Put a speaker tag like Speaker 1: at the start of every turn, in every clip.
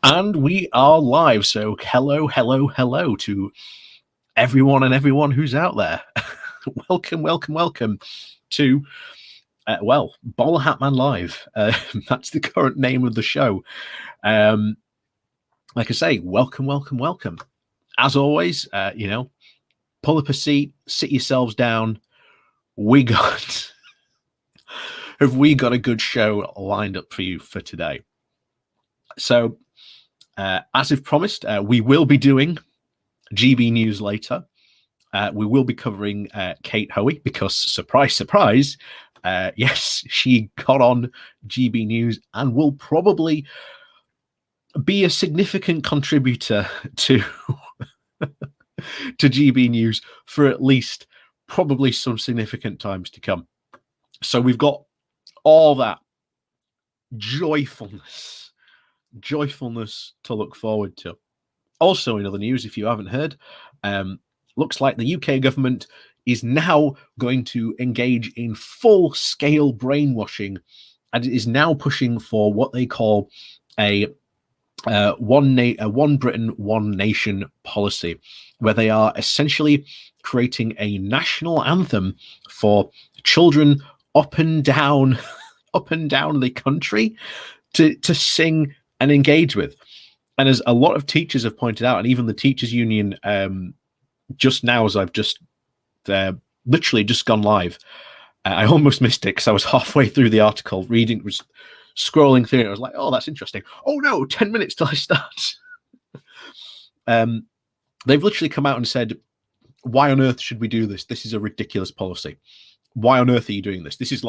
Speaker 1: And we are live. So hello, hello, hello to everyone who's out there. welcome to, BowlerHatMan Live. That's the current name of the show. Like I say, welcome. As always, pull up a seat, sit yourselves down. Have we got a good show lined up for you for today? So, as I've promised, we will be doing GB News later. We will be covering Kate Hoey because, surprise, yes, she got on GB News and will probably be a significant contributor to to GB News for at least probably some significant times to come. So we've got all that joyfulness to look forward to. Also, in other news, if you haven't heard, looks like the UK government is now going to engage in full-scale brainwashing, and it is now pushing for what they call a one Britain, one nation policy, where they are essentially creating a national anthem for children up and down the country to sing and engage with. And as a lot of teachers have pointed out, and even the teachers union, just now, as I've just literally just gone live, I almost missed it because I was halfway through the article, was scrolling through it. I was like, oh, that's interesting. Oh no, 10 minutes till I start. They've literally come out and said, why on earth should we do this? This is a ridiculous policy. Why on earth are you doing this? This is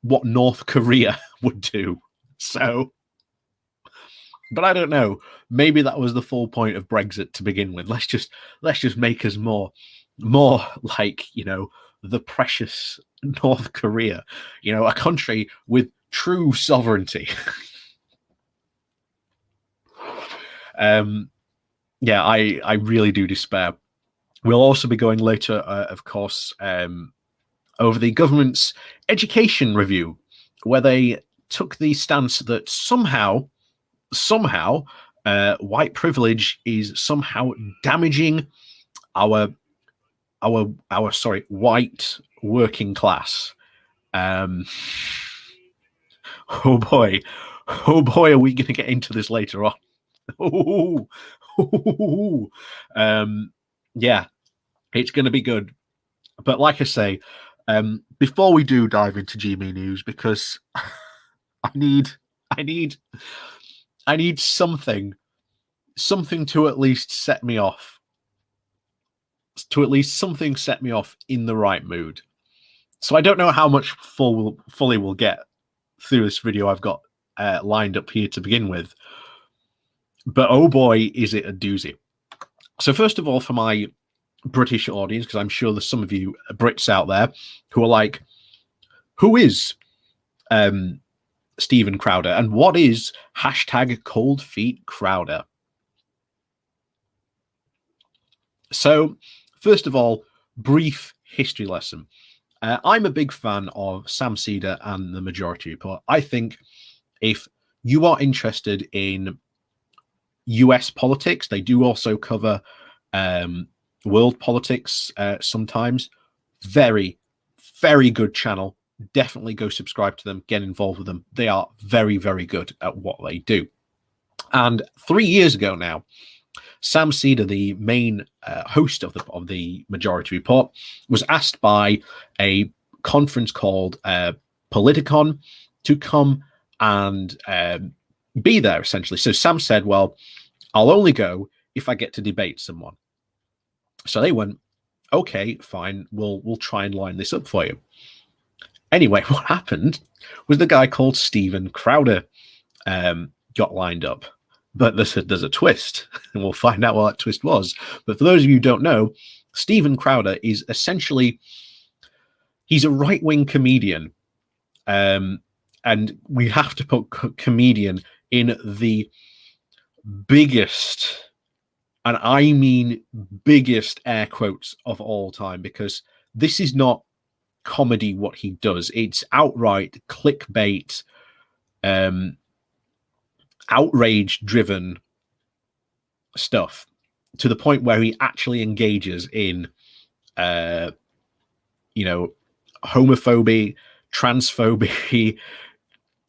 Speaker 1: what North Korea would do. So, but I don't know. Maybe that was the full point of Brexit to begin with. Let's just make us more like, the precious North Korea, a country with true sovereignty. Yeah, I really do despair. We'll also be going later, of course, over the government's education review, where they took the stance that somehow white privilege is somehow damaging our white working class. Oh boy, are we going to get into this later on? Yeah, it's going to be good. But like I say, before we do dive into GB News, because I need something to at least set me off. Set me off in the right mood. So I don't know how much fully we'll get through this video I've got lined up here to begin with. But oh boy, is it a doozy. So first of all, for my British audience, because I'm sure there's some of you Brits out there who are like, who is Stephen Crowder, and what is #ColdFeetCrowder? So first of all, brief history lesson. I'm a big fan of Sam Seder and the Majority Report. I think if you are interested in US politics, they do also cover world politics sometimes. Very, very good channel. Definitely go subscribe to them, get involved with them. They are very, very good at what they do. And 3 years ago now, Sam Seder, the main host of the Majority Report, was asked by a conference called Politicon to come and be there, essentially. So Sam said, well, I'll only go if I get to debate someone. So they went, okay, fine, we'll try and line this up for you. Anyway, what happened was the guy called Stephen Crowder got lined up. But there's a twist, and we'll find out what that twist was. But for those of you who don't know, Stephen Crowder is essentially, he's a right-wing comedian. And we have to put comedian in the biggest, and I mean biggest, air quotes of all time, because this is not comedy what he does. It's outright clickbait, outrage-driven stuff to the point where he actually engages in, homophobia, transphobia,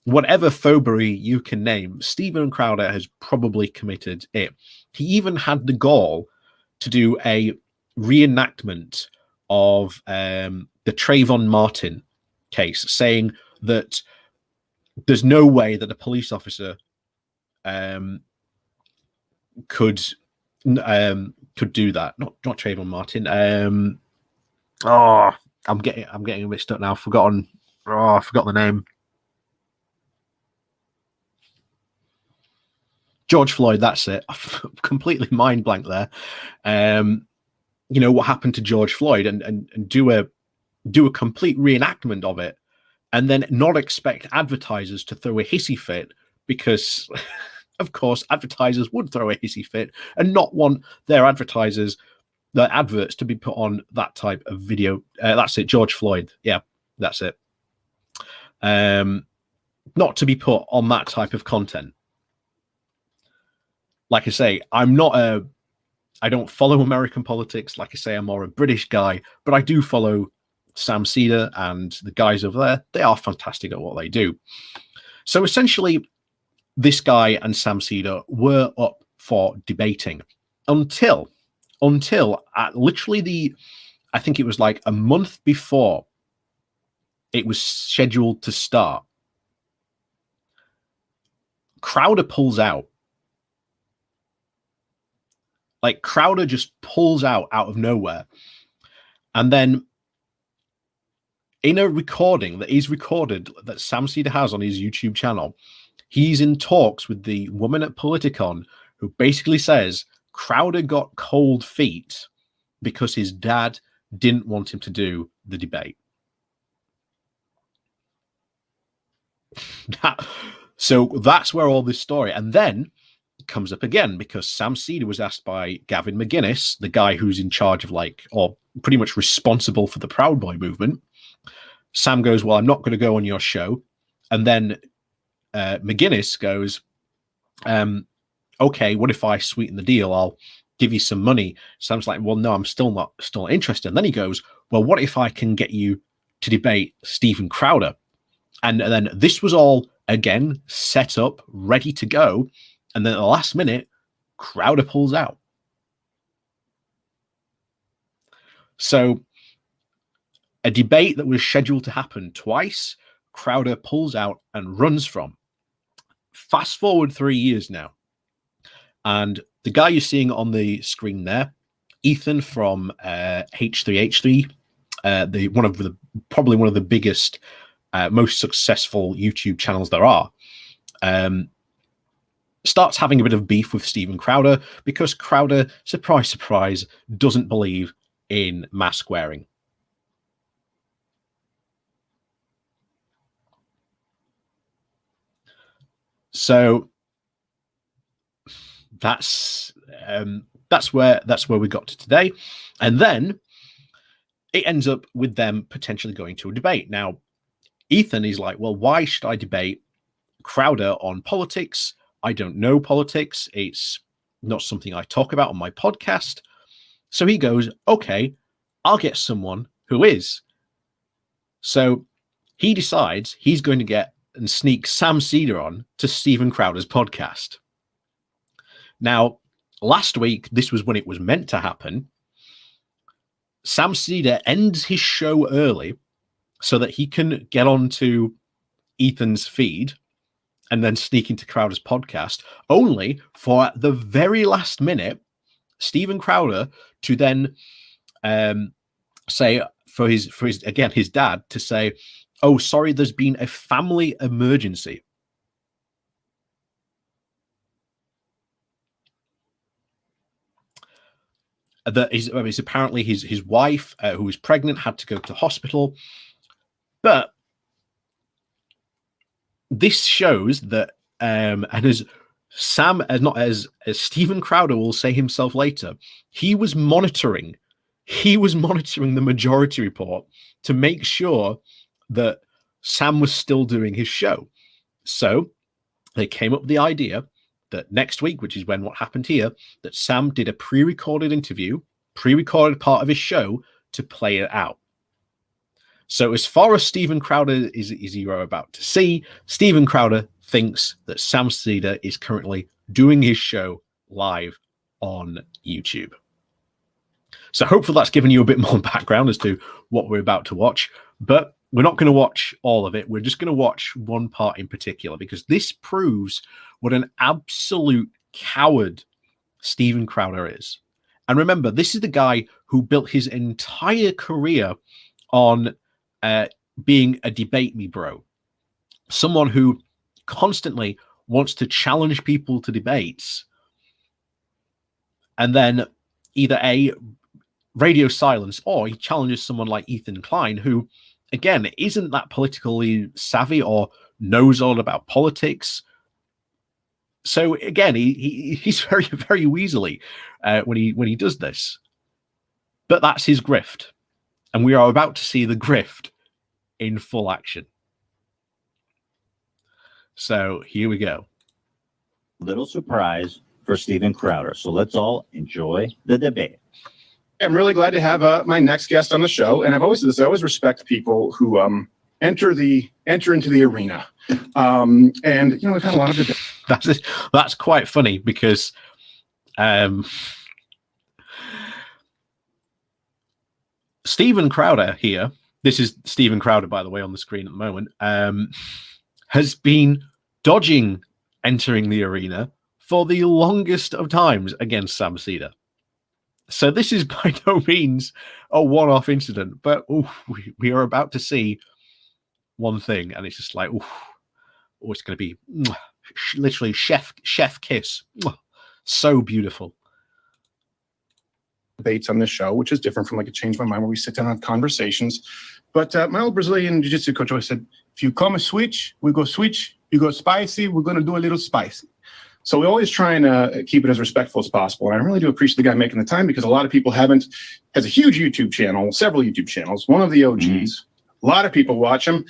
Speaker 1: whatever phobia you can name. Steven Crowder has probably committed it. He even had the gall to do a reenactment of the Trayvon Martin case, saying that there's no way that a police officer could do that. Not Trayvon Martin. I'm getting mixed up now. I forgot the name. George Floyd. That's it. Completely mind blank there. What happened to George Floyd, and do a complete reenactment of it, and then not expect advertisers to throw a hissy fit, because of course advertisers would throw a hissy fit and not want their adverts to be put on that type of video. That's it, George Floyd. Yeah, that's it. Not to be put on that type of content. Like I say, I don't follow American politics. Like I say, I'm more a British guy, but I do follow Sam Seder and the guys over there. They are fantastic at what they do. So essentially, this guy and Sam Seder were up for debating until at literally I think it was like a month before it was scheduled to start, Crowder pulls out. Like, Crowder just pulls out of nowhere. And then in a recording that is recorded, that Sam Seder has on his YouTube channel, he's in talks with the woman at Politicon, who basically says Crowder got cold feet because his dad didn't want him to do the debate. So that's where all this story, and then comes up again, because Sam Seder was asked by Gavin McGuinness, the guy who's in charge of or pretty much responsible for the Proud Boy movement. Sam goes, well, I'm not going to go on your show. And then McGuinness goes, okay, what if I sweeten the deal? I'll give you some money. Sam's like, well, no, I'm still interested. And then he goes, well, what if I can get you to debate Steven Crowder? And then this was all, again, set up, ready to go. And then at the last minute, Crowder pulls out. So a debate that was scheduled to happen twice, Crowder pulls out and runs from. Fast forward 3 years now. And the guy you're seeing on the screen there, Ethan from H3H3, probably one of the biggest, most successful YouTube channels there are, starts having a bit of beef with Steven Crowder because Crowder, surprise, surprise, doesn't believe in mask wearing. So that's where we got to today. And then it ends up with them potentially going to a debate. Now, Ethan is like, well, why should I debate Crowder on politics? I don't know politics. It's not something I talk about on my podcast. So he goes, okay, I'll get someone who is. So he decides he's going to get and sneak Sam Seder on to Steven Crowder's podcast. Now, last week, this was when it was meant to happen. Sam Seder ends his show early so that he can get onto Ethan's feed and then sneak into Crowder's podcast, only for at the very last minute, Steven Crowder to then say for his dad to say, oh, sorry, there's been a family emergency. That is apparently his wife, who was pregnant, had to go to hospital. But this shows that, and as Sam, as Steven Crowder will say himself later, he was monitoring the Majority Report to make sure that Sam was still doing his show. So they came up with the idea that next week, which is when what happened here, that Sam did a pre-recorded interview, pre-recorded part of his show to play it out. So as far as Steven Crowder is you're about to see, Steven Crowder thinks that Sam Seder is currently doing his show live on YouTube. So hopefully that's given you a bit more background as to what we're about to watch. But we're not going to watch all of it. We're just going to watch one part in particular, because this proves what an absolute coward Steven Crowder is. And remember, this is the guy who built his entire career on being a debate me bro. Someone who constantly wants to challenge people to debates and then either radio silence, or he challenges someone like Ethan Klein, who, again, isn't that politically savvy or knows all about politics. So again, he's very, very weaselly when he does this. But that's his grift. And we are about to see the grift in full action. So here we go.
Speaker 2: Little surprise for Steven Crowder. So let's all enjoy the debate.
Speaker 3: I'm really glad to have my next guest on the show. And I've always said this, I always respect people who enter into the arena. And, you know, we've had a lot of debate.
Speaker 1: That's quite funny, because Steven Crowder here, this is Steven Crowder, by the way, on the screen at the moment, has been dodging entering the arena for the longest of times against Sam Seder. So this is by no means a one-off incident, but we are about to see one thing, and it's just like, it's going to be literally chef kiss. So beautiful.
Speaker 3: Debates on this show, which is different from like a Change My Mind, where we sit down and have conversations. But my old Brazilian jiu-jitsu coach always said, if you come a switch, we go switch. You go spicy, we're going to do a little spicy. So we always try and keep it as respectful as possible. And I really do appreciate the guy making the time, because a lot of people has a huge YouTube channel, several YouTube channels, one of the OGs. Mm-hmm. A lot of people watch him.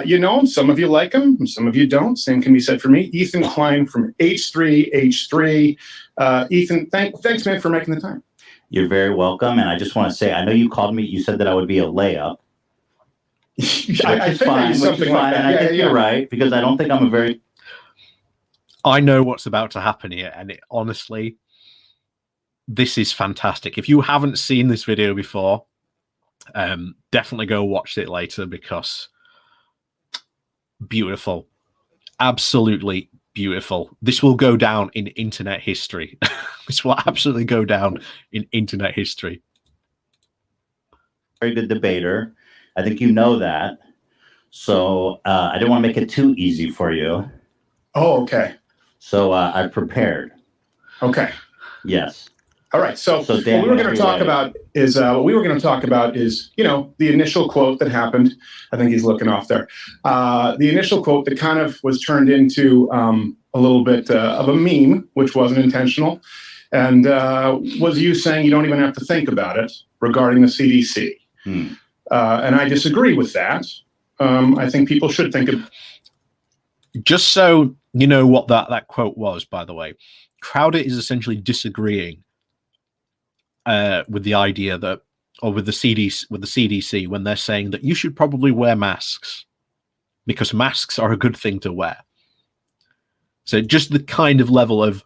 Speaker 3: You know him. Some of you like him. Some of you don't. Same can be said for me. Ethan Klein from H3. Ethan, thanks, man, for making the time.
Speaker 2: You're very welcome. And I just want to say, I know you called me, you said that I would be a layup.
Speaker 3: I think fine, something like that.
Speaker 2: And I think you're right, because I don't think I'm a very...
Speaker 1: I know what's about to happen here, and honestly, this is fantastic. If you haven't seen this video before, definitely go watch it later, because beautiful. Absolutely beautiful. This will go down in internet history. This will absolutely go down in internet history.
Speaker 2: Very good debater. I think you know that. So I didn't want to make it too easy for you.
Speaker 3: Oh, okay.
Speaker 2: So I prepared.
Speaker 3: Okay.
Speaker 2: Yes.
Speaker 3: All right. So what we were going to talk about is you know, the initial quote that happened. I think he's looking off there. The initial quote that kind of was turned into a little bit of a meme, which wasn't intentional, and was you saying you don't even have to think about it regarding the CDC. And I disagree with that. I think people should think of.
Speaker 1: Just so you know what that quote was, by the way, Crowder is essentially disagreeing with the idea that, or with the CDC, when they're saying that you should probably wear masks because masks are a good thing to wear. So just the kind of level of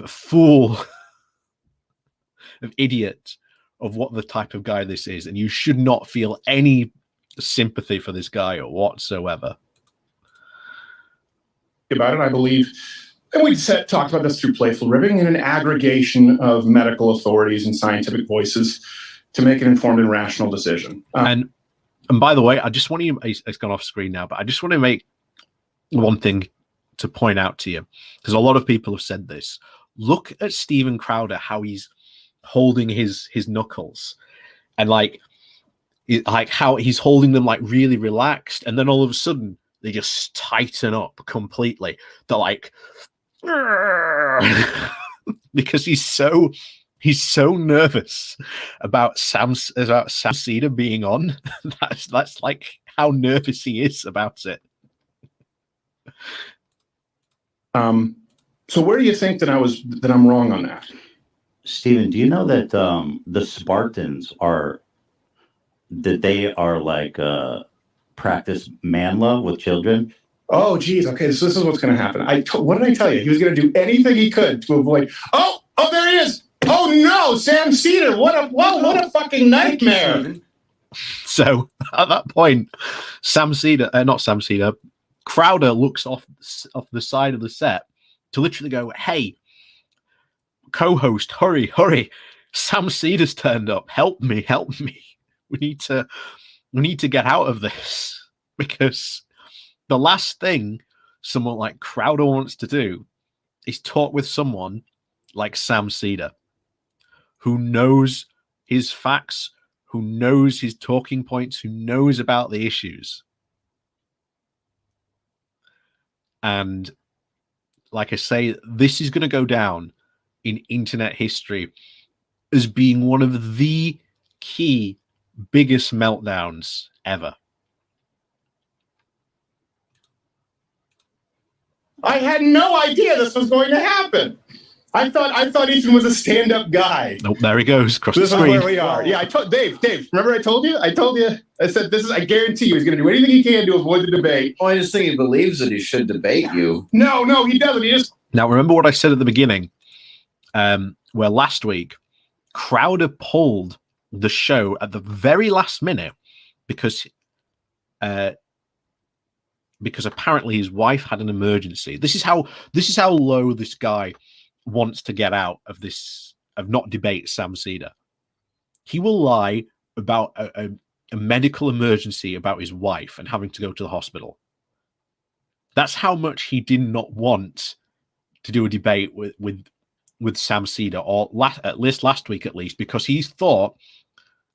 Speaker 1: fool, of idiot, of what the type of guy this is, and you should not feel any sympathy for this guy whatsoever.
Speaker 3: About it, I believe, and we talked about this through playful ribbing and an aggregation of medical authorities and scientific voices to make an informed and rational decision.
Speaker 1: And by the way, I just want to, it's gone off screen now, but I just want to make one thing to point out to you, because a lot of people have said this. Look at Steven Crowder, how he's holding his knuckles, and like how he's holding them like really relaxed, and then all of a sudden they just tighten up completely. They're like, because he's so nervous about Sam Seder being on. That's like how nervous he is about it.
Speaker 3: So where do you think that I'm wrong on that?
Speaker 2: Stephen, do you know that the Spartans are like practice man love with children?
Speaker 3: Oh, geez. Okay, so this is what's going to happen. What did I tell you? He was going to do anything he could to avoid. Oh, there he is. Oh no, Sam Cedar. What a fucking nightmare.
Speaker 1: So at that point, not Sam Cedar, Crowder looks off the side of the set to literally go, "Hey, co-host, hurry! Sam Cedar's turned up. Help me! We need to get out of this because the last thing someone like Crowder wants to do is talk with someone like Sam Cedar, who knows his facts, who knows his talking points, who knows about the issues." And like I say, this is going to go down in internet history as being one of the key biggest meltdowns ever.
Speaker 3: I had no idea this was going to happen. I thought Ethan was a stand-up guy.
Speaker 1: Nope, there he goes across the
Speaker 3: This is
Speaker 1: screen.
Speaker 3: where we are. Yeah, I told Dave. Remember I told you? I said this is. I guarantee you, he's going to do anything he can to avoid the debate.
Speaker 4: Well, I just think he believes that he should debate you.
Speaker 3: No, he doesn't. He just.
Speaker 1: Now, remember what I said at the beginning, where last week Crowder pulled the show at the very last minute because apparently his wife had an emergency. This is how low this guy wants to get out of this, of not debate Sam Cedar. He will lie about a medical emergency about his wife and having to go to the hospital. That's how much he did not want to do a debate with Sam Cedar, or at least last week, because he thought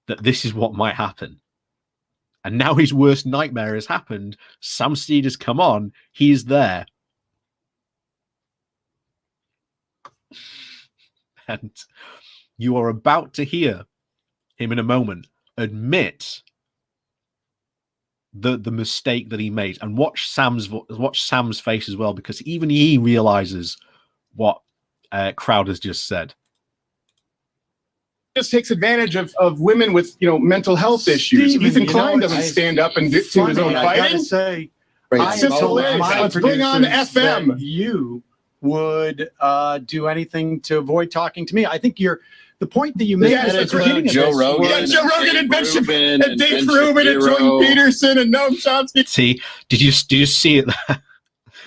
Speaker 1: that this is what might happen. And now his worst nightmare has happened. Sam Cedar's come on. He's there. And you are about to hear him in a moment admit the mistake that he made, and watch Sam's face as well, because even he realizes what Crowder's just said.
Speaker 3: Just takes advantage of women with mental health issues. Ethan Klein doesn't stand up and do his own
Speaker 5: I gotta
Speaker 3: fighting.
Speaker 5: say,
Speaker 3: It's just hilarious. Let's bring on FM.
Speaker 5: that you would do anything to avoid talking to me. I think the point that you made
Speaker 3: Yes,
Speaker 5: at the
Speaker 3: that's right.
Speaker 5: beginning of
Speaker 4: Joe
Speaker 5: this
Speaker 4: Rogan.
Speaker 3: We got
Speaker 5: was-
Speaker 3: Joe Rogan and Ben
Speaker 4: Rubin
Speaker 3: and
Speaker 4: and
Speaker 3: Dave
Speaker 4: Ben
Speaker 3: Rubin and
Speaker 4: Shapiro.
Speaker 3: Jordan Peterson and Noam Chomsky.
Speaker 1: See, did you see it there?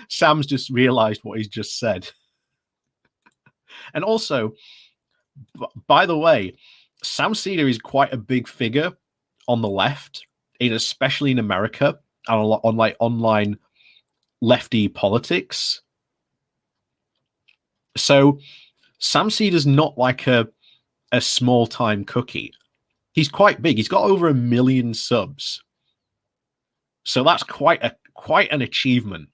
Speaker 1: Sam's just realized what he's just said. And also, by the way, Sam Cedar is quite a big figure on the left, especially in America, and on like online lefty politics. So Sam Cedar's not like a small time cookie. He's quite big. He's got over 1 million subs. So that's quite an achievement.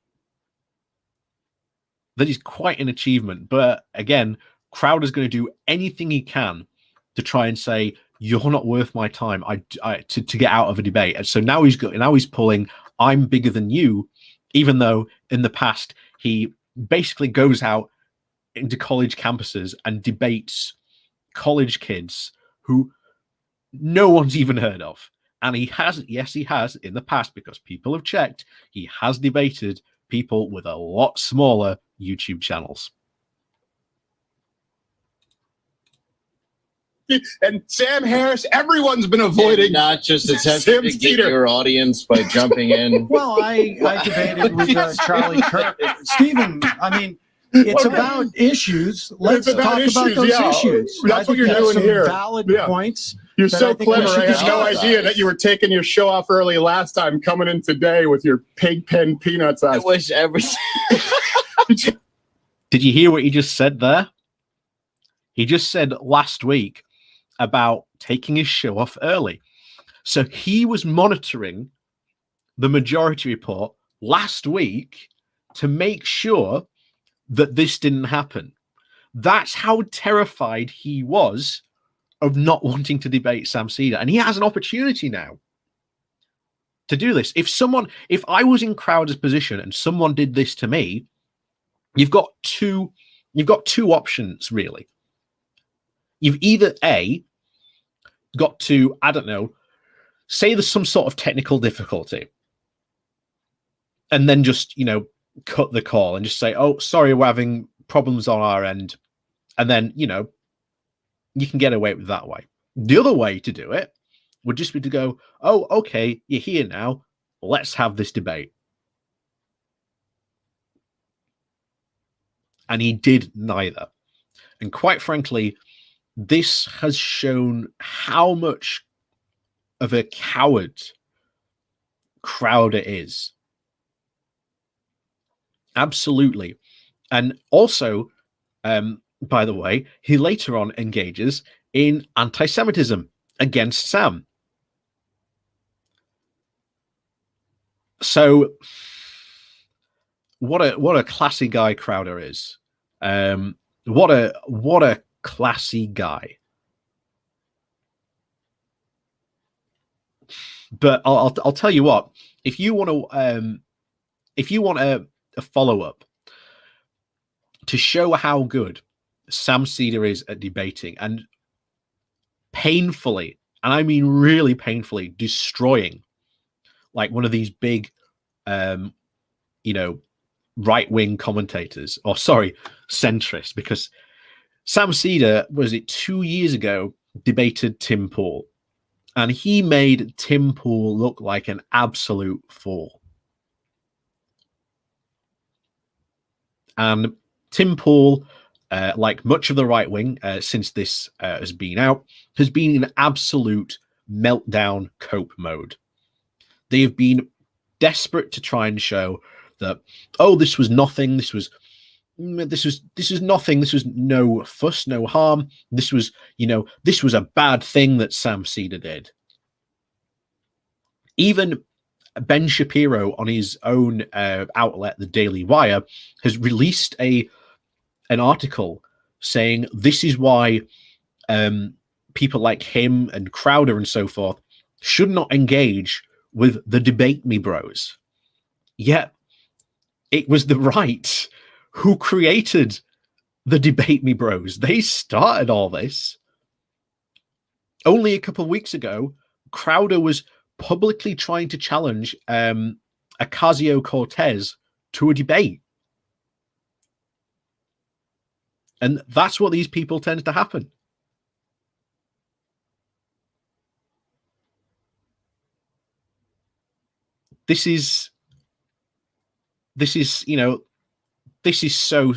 Speaker 1: That is quite an achievement. But again, Crowder's going to do anything he can to try and say, you're not worth my time to get out of a debate. And so now he's pulling, I'm bigger than you, even though in the past he basically goes out into college campuses and debates college kids who no one's even heard of. And he has in the past, because people have checked, he has debated people with a lot smaller YouTube channels.
Speaker 3: And Sam Harris, everyone's been avoiding.
Speaker 4: And not just attempting
Speaker 3: Sam
Speaker 4: to get
Speaker 3: Cedar.
Speaker 4: your audience by jumping in.
Speaker 5: Well, I debated with Charlie Kirk. Stephen, I mean, it's
Speaker 3: Okay.
Speaker 5: about issues. Let's
Speaker 3: It's about
Speaker 5: talk about
Speaker 3: issues,
Speaker 5: those
Speaker 3: yeah.
Speaker 5: issues.
Speaker 3: That's
Speaker 5: I
Speaker 3: what
Speaker 5: think
Speaker 3: you're
Speaker 5: you have
Speaker 3: doing
Speaker 5: some
Speaker 3: here.
Speaker 5: valid
Speaker 3: Yeah.
Speaker 5: points.
Speaker 3: You're
Speaker 5: that
Speaker 3: so
Speaker 5: I think we
Speaker 3: clever.
Speaker 5: should
Speaker 3: I had no
Speaker 4: discuss.
Speaker 3: idea that you were taking your show off early last time, coming in today with your pig pen peanuts
Speaker 4: I
Speaker 3: on.
Speaker 4: wish everything.
Speaker 1: Did you hear what he just said there? He just said last week about taking his show off early. So he was monitoring the Majority Report last week to make sure that this didn't happen. That's how terrified he was of not wanting to debate Sam Cedar. And he has an opportunity now to do this. If I was in Crowder's position and someone did this to me, you've got two options really. You've either got to, I don't know, say there's some sort of technical difficulty, and then just, cut the call and just say, oh, sorry, we're having problems on our end. And then, you can get away with that way. The other way to do it would just be to go, oh, okay, you're here now. Let's have this debate. And he did neither. And quite frankly, this has shown how much of a coward Crowder is. Absolutely. And also, by the way, he later on engages in anti-Semitism against Sam. So what a classy guy Crowder is. What a classy guy. But I'll tell you what, if you want a follow-up to show how good Sam Seder is at debating and painfully, and I mean really painfully, destroying like one of these big right-wing commentators, or sorry, centrists, because Sam Seder, was it 2 years ago, debated Tim Pool, and he made Tim Pool look like an absolute fool. And Tim Pool, like much of the right wing since this has been out, has been in absolute meltdown cope mode. They have been desperate to try and show that, oh, this was nothing. This was nothing. This was no fuss, no harm. This was, this was a bad thing that Sam Seder did. Even Ben Shapiro on his own outlet, the Daily Wire, has released an article saying this is why people like him and Crowder and so forth should not engage with the Debate Me Bros. Yet it was the right who created the Debate Me Bros. They started all this. Only a couple of weeks ago, Crowder was publicly trying to challenge Ocasio-Cortez to a debate. And that's what these people tend to happen. This is so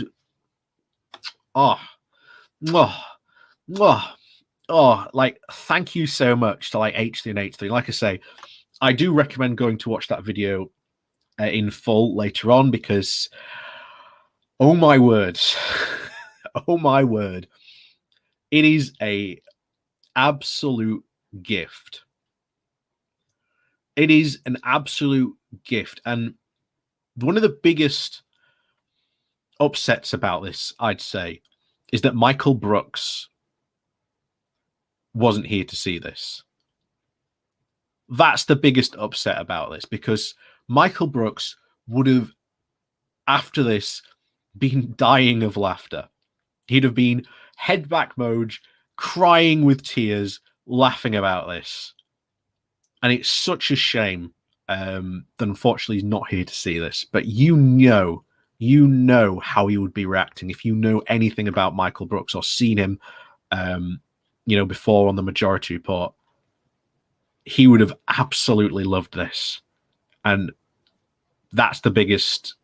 Speaker 1: like, thank you so much to like H3 and H3. Like I say, I do recommend going to watch that video in full later on, because oh my word, oh my word, it is a absolute gift. It is an absolute gift. And one of the biggest upsets about this, I'd say, is that Michael Brooks wasn't here to see this. That's the biggest upset about this, because Michael Brooks would have, after this, been dying of laughter. He'd have been head back mode, crying with tears, laughing about this. And it's such a shame that unfortunately he's not here to see this. But you know how he would be reacting if you know anything about Michael Brooks or seen him, before on the Majority Report. He would have absolutely loved this. And that's the biggest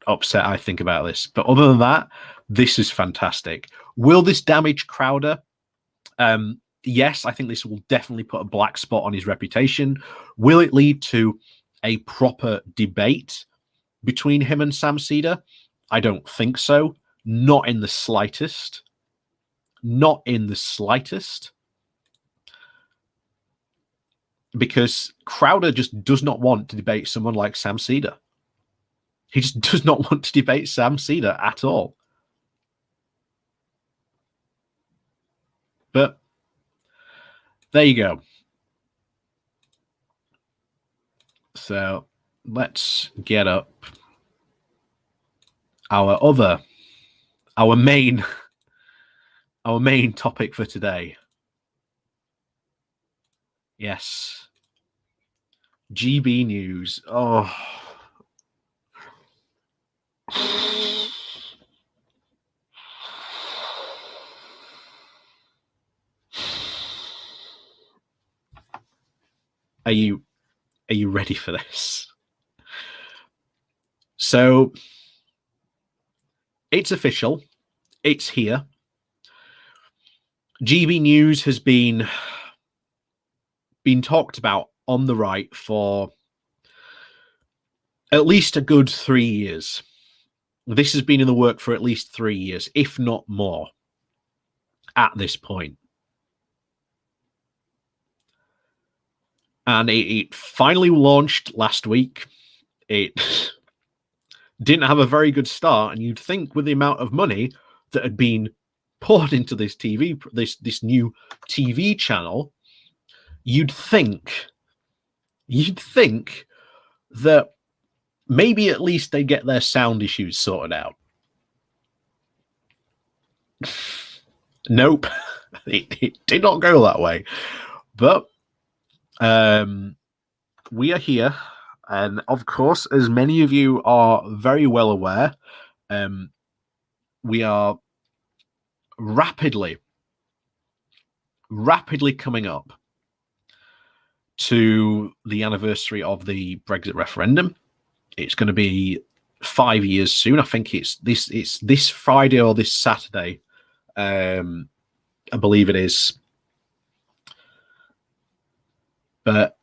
Speaker 1: upset I think about this. But other than that, this is fantastic. Will this damage Crowder? Yes, I think this will definitely put a black spot on his reputation. Will it lead to a proper debate between him and Sam Seder? I don't think so. Not in the slightest. Not in the slightest. Because Crowder just does not want to debate someone like Sam Seder. He just does not want to debate Sam Seder at all. But there you go. So let's get up our main topic for today. Yes. GB News. Oh. Are you ready for this? So it's official. It's here. GB News has been talked about on the right for at least a good 3 years. This has been in the work for at least 3 years, if not more, at this point. And it finally launched last week. It didn't have a very good start, and you'd think with the amount of money that had been poured into this new TV channel, you'd think that maybe at least they get their sound issues sorted out. Nope, it did not go that way. But we are here, and of course, as many of you are very well aware, we are rapidly coming up to the anniversary of the Brexit referendum. It's going to be 5 years soon. I think it's this Friday or this Saturday. I believe it is. But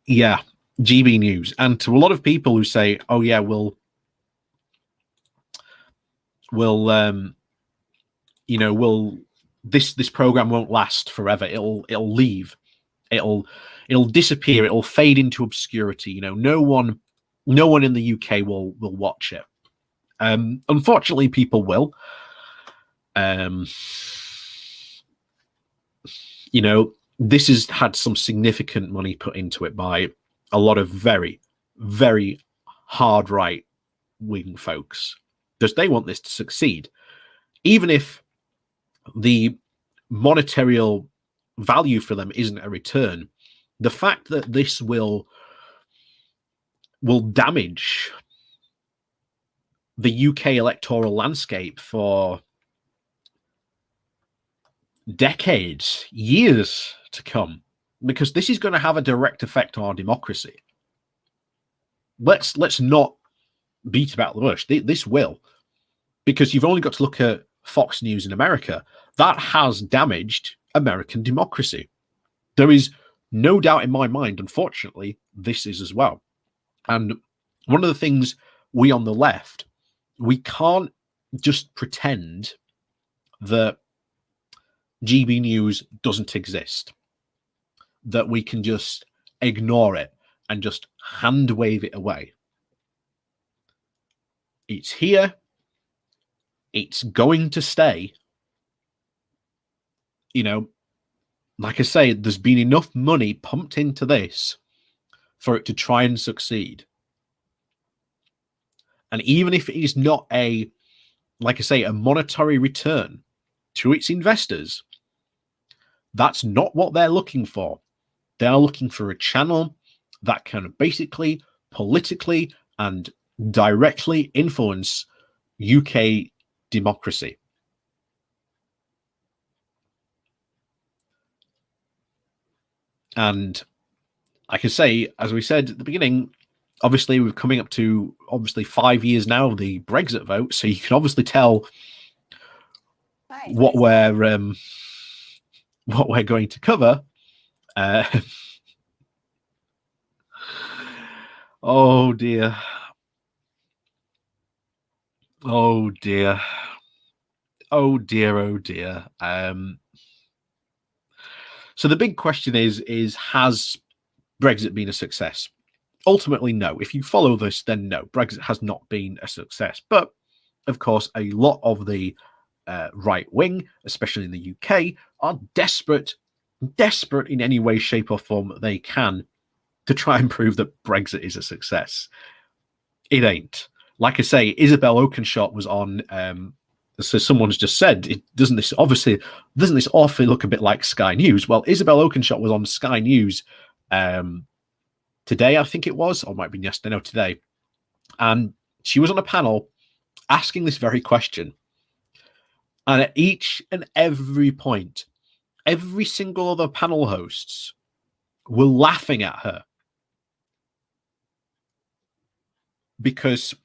Speaker 1: yeah, GB News. And to a lot of people who say, oh yeah, this program won't last forever. It'll leave. It'll disappear. It'll fade into obscurity. No one in the UK will watch it. Unfortunately, people will. This has had some significant money put into it by a lot of very, very hard right-wing folks, because they want this to succeed. Even if the monetary value for them isn't a return, the fact that this will damage the UK electoral landscape for decades, years to come, because this is going to have a direct effect on our democracy. Let's not beat about the bush. This will, because you've only got to look at Fox News in America. That has damaged American democracy. There is no doubt in my mind, unfortunately, this is as well. And one of the things we on the left, we can't just pretend that GB News doesn't exist, that we can just ignore it and just hand wave it away. It's here. It's going to stay. Like I say, there's been enough money pumped into this for it to try and succeed. And even if it is not a monetary return to its investors, that's not what they're looking for. They are looking for a channel that can basically, politically, and directly influence UK democracy. And I can say, as we said at the beginning, obviously we're coming up to 5 years now of the Brexit vote, so you can obviously tell what we're going to cover. Oh dear. Oh dear. Oh dear. Oh dear. So the big question is has Brexit been a success? Ultimately, no. If you follow this, then no, Brexit has not been a success. But of course, a lot of the right wing, especially in the UK, are desperate in any way, shape, or form that they can to try and prove that Brexit is a success. It ain't. like I say, Isabel Oakeshott was on. So someone's just said, doesn't this awfully look a bit like Sky News? Well, Isabel Oakeshott was on Sky News today, I think it was, or it might be yesterday, no, today. And she was on a panel asking this very question. And at each and every point, every single other panel hosts were laughing at her because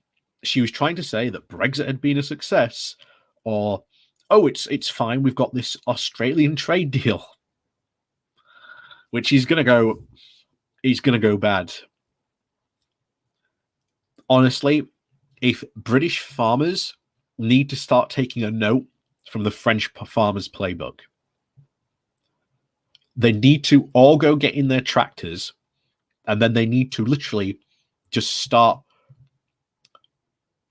Speaker 1: she was trying to say that Brexit had been a success, or, oh, it's fine, we've got this Australian trade deal, which is going to go bad. Honestly, if British farmers need to start taking a note from the French farmers' playbook, they need to all go get in their tractors, and then they need to literally just start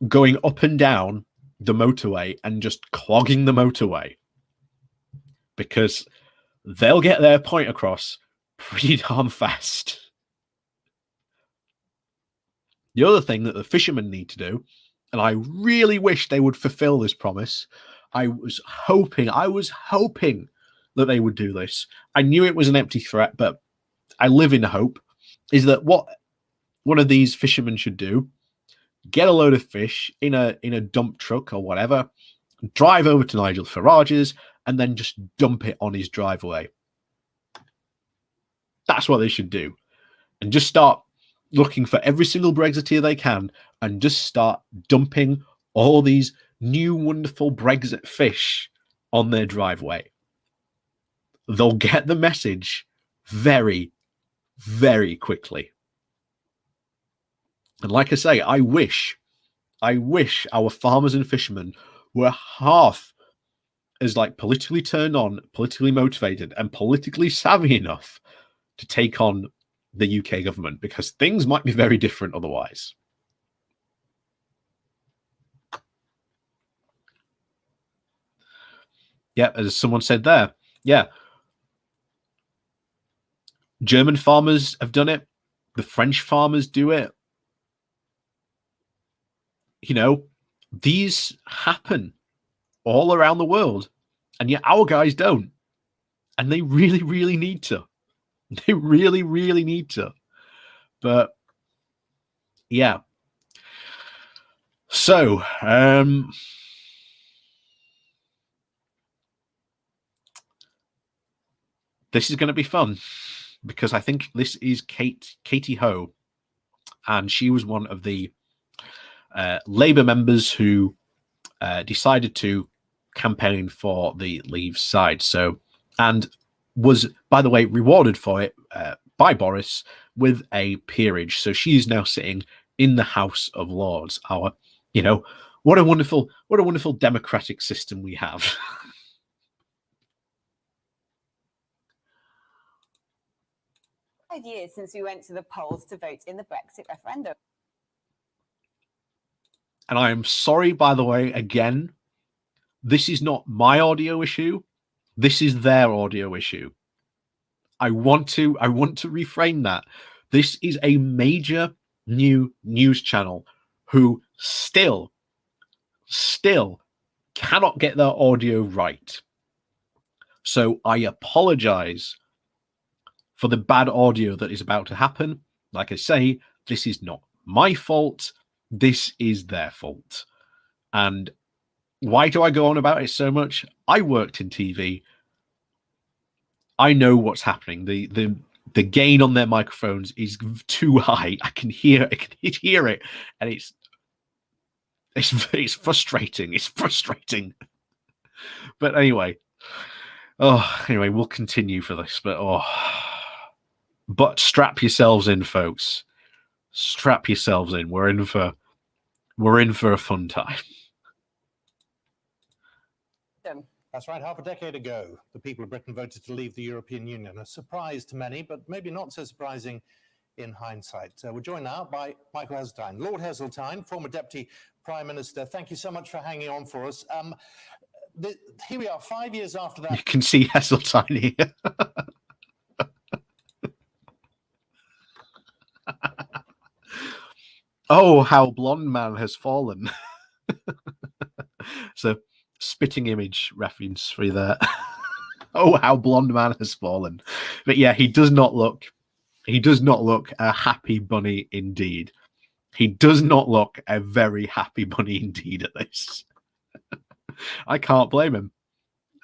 Speaker 1: going up and down the motorway and just clogging the motorway, because they'll get their point across pretty darn fast. The other thing that the fishermen need to do, and I really wish they would fulfill this promise, I was hoping that they would do this. I knew it was an empty threat, but I live in hope, is that what one of these fishermen should do, get a load of fish in a dump truck or whatever, drive over to Nigel Farage's, and then just dump it on his driveway. That's what they should do. And just start looking for every single Brexiteer they can and just start dumping all these new wonderful Brexit fish on their driveway. They'll get the message very, very quickly. And like I say, I wish our farmers and fishermen were half as politically turned on, politically motivated, and politically savvy enough to take on the UK government, because things might be very different otherwise. Yeah, as someone said there, yeah. German farmers have done it. The French farmers do it. You know, these happen all around the world, and yet our guys don't. And they really, really need to. They really, really need to. But yeah. So, this is going to be fun, because I think this is Katie Ho, and she was one of the Labour members who decided to campaign for the Leave side. So, and was, by the way, rewarded for it by Boris with a peerage. So she's now sitting in the House of Lords. Our, what a wonderful democratic system we have.
Speaker 6: 5 years since we went to the polls to vote in the Brexit referendum.
Speaker 1: And I am sorry, by the way, again, this is not my audio issue. This is their audio issue. I want to reframe that. This is a major new news channel who still cannot get their audio right. So I apologize for the bad audio that is about to happen. Like I say, this is not my fault. This is their fault. And why do I go on about it so much? I worked in TV. I know what's happening. The gain on their microphones is too high. I can hear it, and it's frustrating. It's frustrating. But anyway, we'll continue for this. But strap yourselves in, folks. Strap yourselves in. We're in for a fun time.
Speaker 7: That's right. Half a decade ago, the people of Britain voted to leave the European Union. A surprise to many, but maybe not so surprising in hindsight. We're joined now by Michael Heseltine. Lord Heseltine, former Deputy Prime Minister, thank you so much for hanging on for us. Here we are, 5 years after that.
Speaker 1: You can see Heseltine here. Oh, how blonde man has fallen. So, spitting image reference for you there. Oh, how blonde man has fallen. But yeah, he does not look a happy bunny indeed. He does not look a very happy bunny indeed at this. I can't blame him.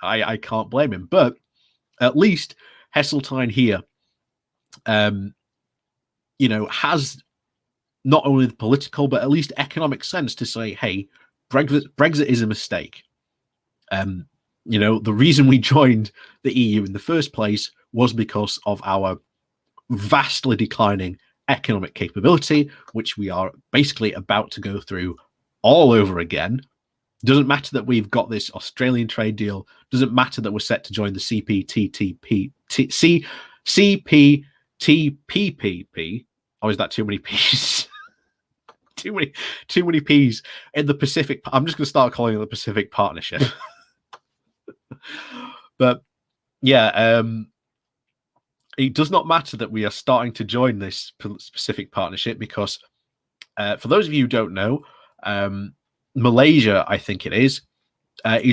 Speaker 1: I can't blame him. But at least Heseltine here, has not only the political but at least economic sense to say, hey, Brexit is a mistake. The reason we joined the EU in the first place was because of our vastly declining economic capability, which we are basically about to go through all over again. Doesn't matter that we've got this Australian trade deal. Doesn't matter that we're set to join the CPTPP. Or is that too many P's? too many P's in the Pacific. I'm just going to start calling it the Pacific Partnership. But yeah, it does not matter that we are starting to join this Pacific Partnership because, for those of you who don't know, Malaysia, I think it is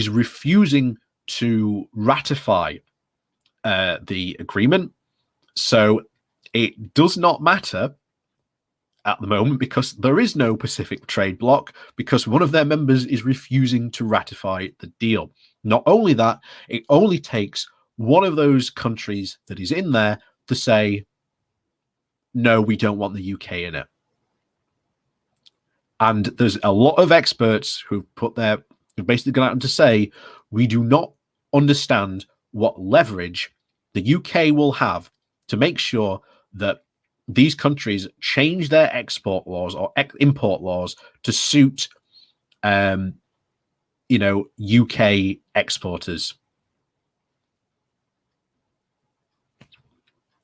Speaker 1: refusing to ratify the agreement. So it does not matter at the moment because there is no Pacific trade bloc because one of their members is refusing to ratify the deal. Not only that, it only takes one of those countries that is in there to say, no, we don't want the UK in it. And there's a lot of experts who've basically gone out to say, we do not understand what leverage the UK will have to make sure that these countries change their export laws or import laws to suit, UK exporters.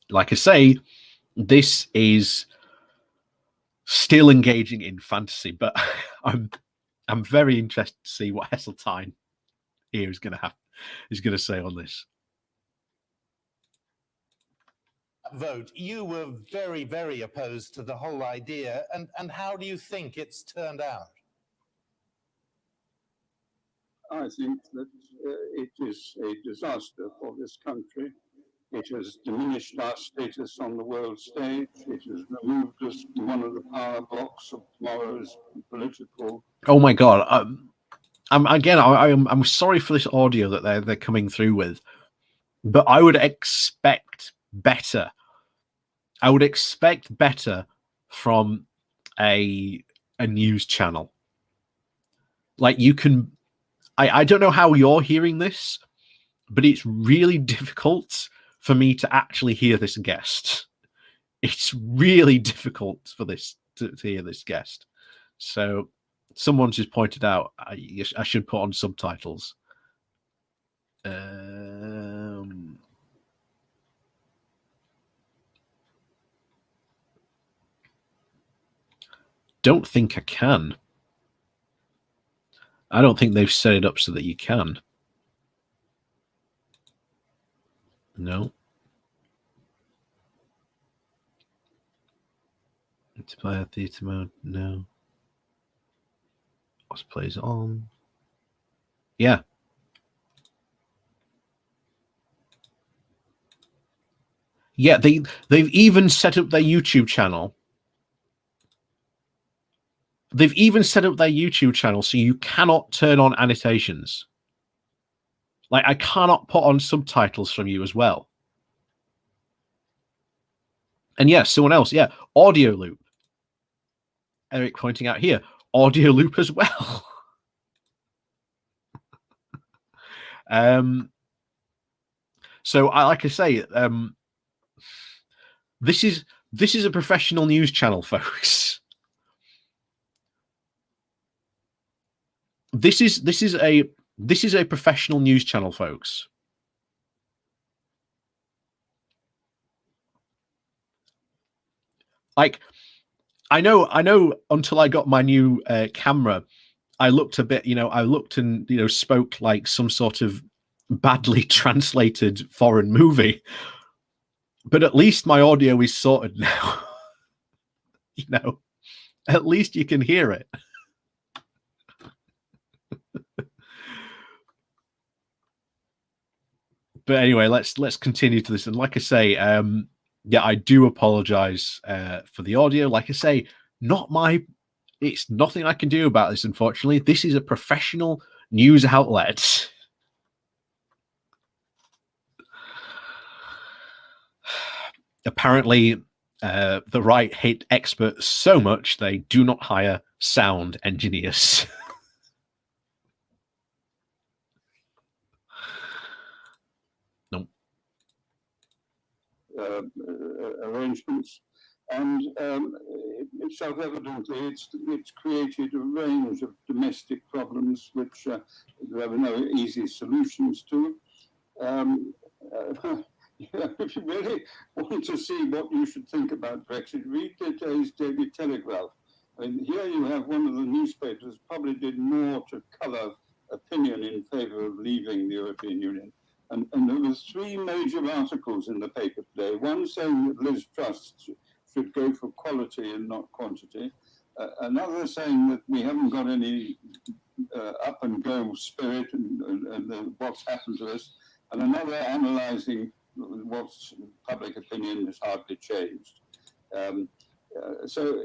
Speaker 1: Like I say, this is still engaging in fantasy, but I'm very interested to see what Heseltine here is going to say on this.
Speaker 7: Vote, you were very, very opposed to the whole idea, and how do you think it's turned out?
Speaker 8: I think that it is a disaster for this country. It has diminished our status on the world stage. It has removed us from one of the power blocks of tomorrow's political. Oh my
Speaker 1: God! I'm sorry for this audio that they're coming through with, but I would expect better. I would expect better from a news channel. Like you can, I don't know how you're hearing this, but it's really difficult for me to actually hear this guest. It's really difficult for this to hear this guest. So someone just pointed out I should put on subtitles. Don't think I can. I don't think they've set it up so that you can. No. Multiplayer theater mode. No. Plays on. Yeah. Yeah, they've even set up their YouTube channel. They've even set up their YouTube channel so you cannot turn on annotations. Like, I cannot put on subtitles from you as well. And yeah, someone else, yeah, audio loop. Eric pointing out here, audio loop as well. So like I say, this is a professional news channel, folks. This is a professional news channel, folks. Like, I know until I got my new camera, I looked a bit, I looked and, spoke like some sort of badly translated foreign movie. But at least my audio is sorted now. At least you can hear it. But anyway, let's continue to this. And like I say, yeah, I do apologize for the audio. Like I say, it's nothing I can do about this, unfortunately. This is a professional news outlet. Apparently, the right hate experts so much they do not hire sound engineers.
Speaker 8: Arrangements, and self-evidently it's created a range of domestic problems which there are no easy solutions to. If you really want to see what you should think about Brexit, read today's Daily Telegraph. I mean, here you have one of the newspapers probably did more to colour opinion in favour of leaving the European Union. And there was 3 major articles in the paper today. One saying that Liz Truss should go for quality and not quantity. Another saying that we haven't got any up and go spirit and what's happened to us. And another analysing what's public opinion has hardly changed. So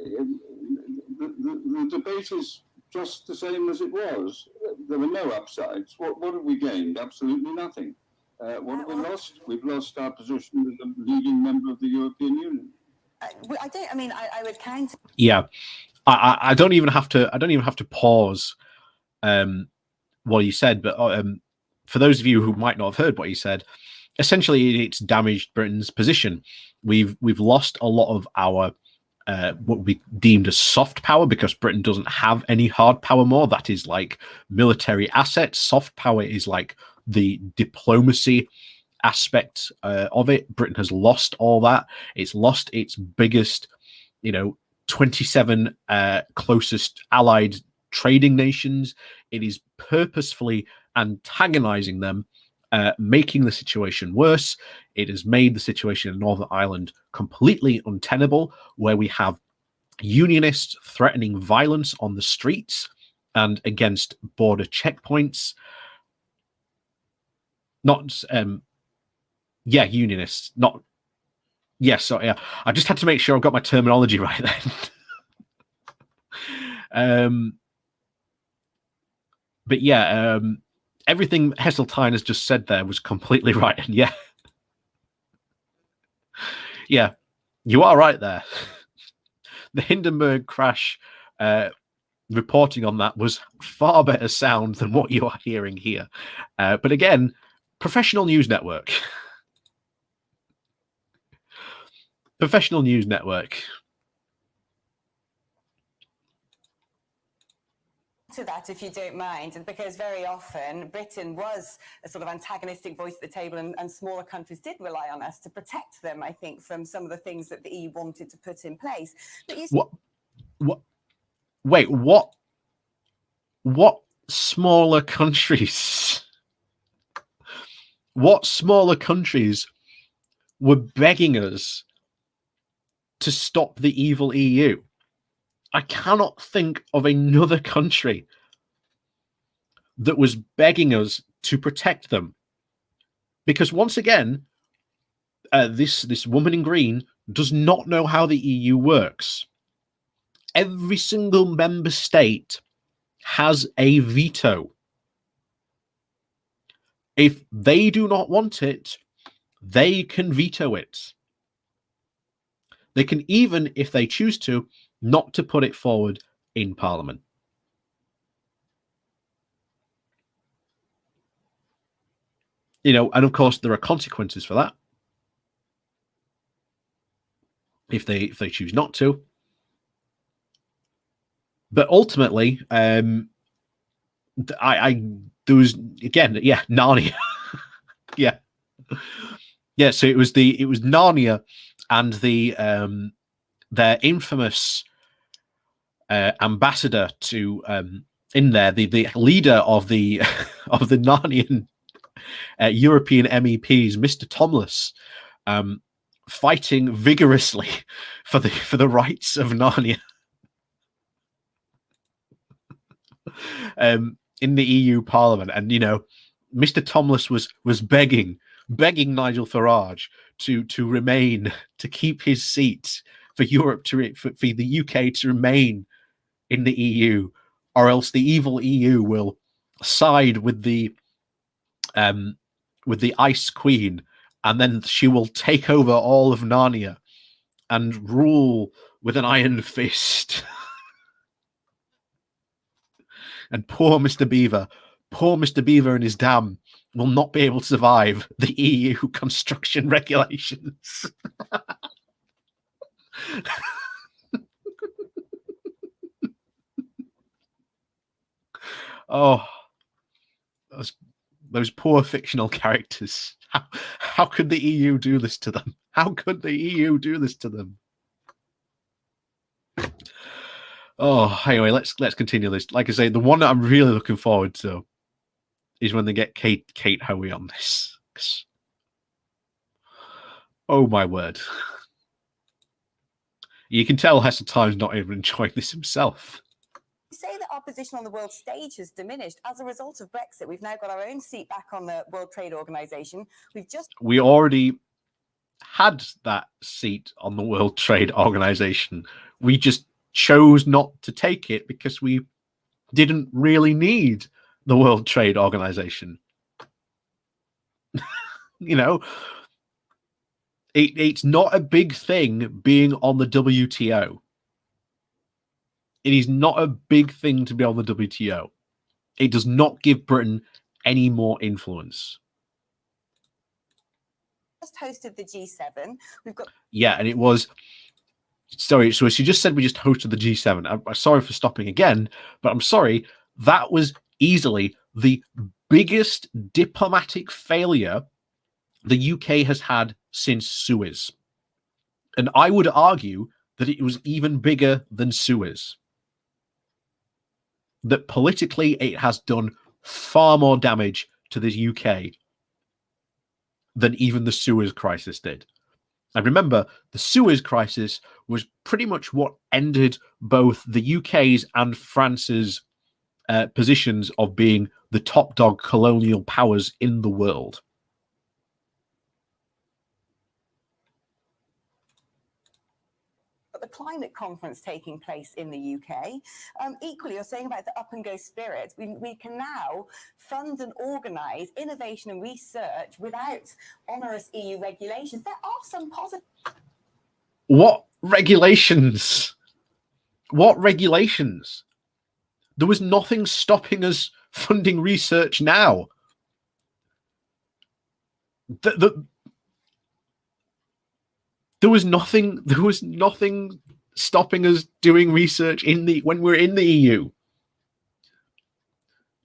Speaker 8: the debate is just the same as it was. There were no upsides. What have we gained? Absolutely nothing. What have we lost? We've lost our position as a leading member of the European Union.
Speaker 6: I would counter.
Speaker 1: Yeah, I don't even have to pause what he said, but for those of you who might not have heard what he said, essentially it's damaged Britain's position. We've lost a lot of our what we deemed as soft power because Britain doesn't have any hard power more. That is like military assets. Soft power is like the diplomacy aspect of it. Britain has lost all that. It's lost its biggest, 27 closest allied trading nations. It is purposefully antagonizing them, making the situation worse. It has made the situation in Northern Ireland completely untenable, where we have unionists threatening violence on the streets and against border checkpoints. Unionists, not. Yes, so yeah, I just had to make sure I've got my terminology right then. But yeah, everything Heseltine has just said there was completely right. And yeah, you are right there. The Hindenburg crash reporting on that was far better sound than what you are hearing here. But again, professional news network. Professional news network.
Speaker 6: To that, if you don't mind, and because very often Britain was a sort of antagonistic voice at the table, and smaller countries did rely on us to protect them, I think, from some of the things that the EU wanted to put in place. But you
Speaker 1: what? Wait, what? What smaller countries? What smaller countries were begging us to stop the evil EU? I cannot think of another country that was begging us to protect them. Because once again, this woman in green does not know how the EU works. Every single member state has a veto. If they do not want it, they can veto it. They can even, if they choose to, not to put it forward in Parliament. And of course there are consequences for that if they choose not to. But ultimately, there was again, Narnia. yeah. So it was Narnia and their infamous ambassador to in there, the leader of the of the Narnian European MEPs, Mr. Tomless, fighting vigorously for the rights of Narnia. in the EU Parliament, and Mr. Tomlis was begging Nigel Farage to remain, to keep his seat, for Europe for the UK to remain in the EU, or else the evil EU will side with the Ice Queen, and then she will take over all of Narnia and rule with an iron fist. And poor Mr. Beaver and his dam will not be able to survive the EU construction regulations. Oh, those poor fictional characters. How could the EU do this to them? How could the EU do this to them? Oh, anyway, let's continue this. Like I say, the one that I'm really looking forward to is when they get Kate Hoey on this. Oh my word. You can tell Heseltine's not even enjoying this himself.
Speaker 6: You say that our position on the world stage has diminished as a result of Brexit. We've now got our own seat back on the World Trade Organization. We
Speaker 1: already had that seat on the World Trade Organization. We just chose not to take it because we didn't really need the World Trade Organization. It's not a big thing being on the WTO. It is not a big thing to be on the WTO. It does not give Britain any more influence.
Speaker 6: Just hosted the G7. We've got
Speaker 1: and it was. Sorry, so she just said we just hosted the G7. I'm sorry for stopping again, but I'm sorry. That was easily the biggest diplomatic failure the UK has had since Suez. And I would argue that it was even bigger than Suez. That politically it has done far more damage to the UK than even the Suez crisis did. And remember, the Suez crisis was pretty much what ended both the UK's and France's positions of being the top dog colonial powers in the world.
Speaker 6: the climate conference taking place in the UK. Equally, you're saying about the up and go spirit. We can now fund and organise innovation and research without onerous EU regulations. There are some positive.
Speaker 1: What regulations? What regulations? There was nothing stopping us funding research now. There was nothing stopping us doing research when we're in the EU.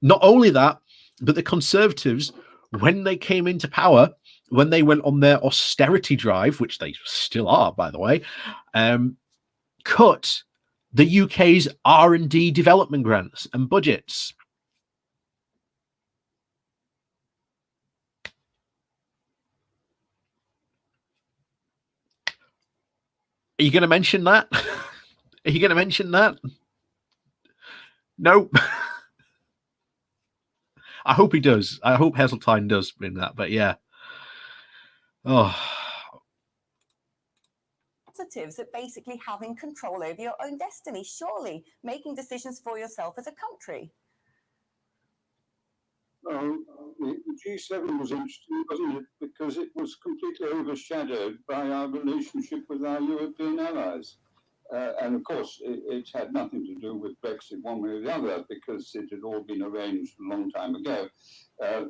Speaker 1: Not only that, but the Conservatives, when they came into power, when they went on their austerity drive, which they still are, by the way, cut the UK's R&D development grants and budgets. Are you going to mention that? Are you going to mention that? Nope. I hope he does. I hope Heseltine does bring that, but yeah. Oh.
Speaker 6: Positives at basically having control over your own destiny, surely making decisions for yourself as a country.
Speaker 8: Well, the G7 was interesting, wasn't it? Because it was completely overshadowed by our relationship with our European allies. And of course, it had nothing to do with Brexit one way or the other, because it had all been arranged a long time ago. But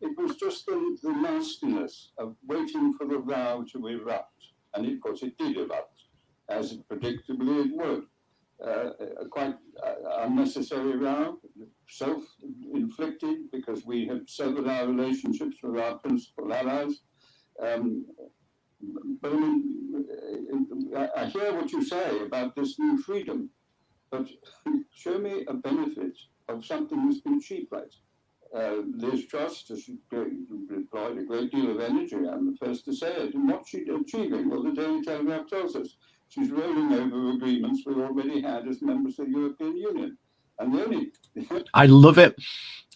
Speaker 8: it was just the nastiness of waiting for the row to erupt. And of course, it did erupt, as predictably it would. Quite unnecessary row, self-inflicted, because we had severed our relationships with our principal allies. But I mean, I hear what you say about this new freedom, but show me a benefit of something that's been cheap, right? Liz Truss has deployed a great deal of energy, I'm the first to say it. And what's she achieving? Well, the Daily Telegraph tells us She's rolling over agreements we already had as members of the European Union. And the only
Speaker 1: I love it.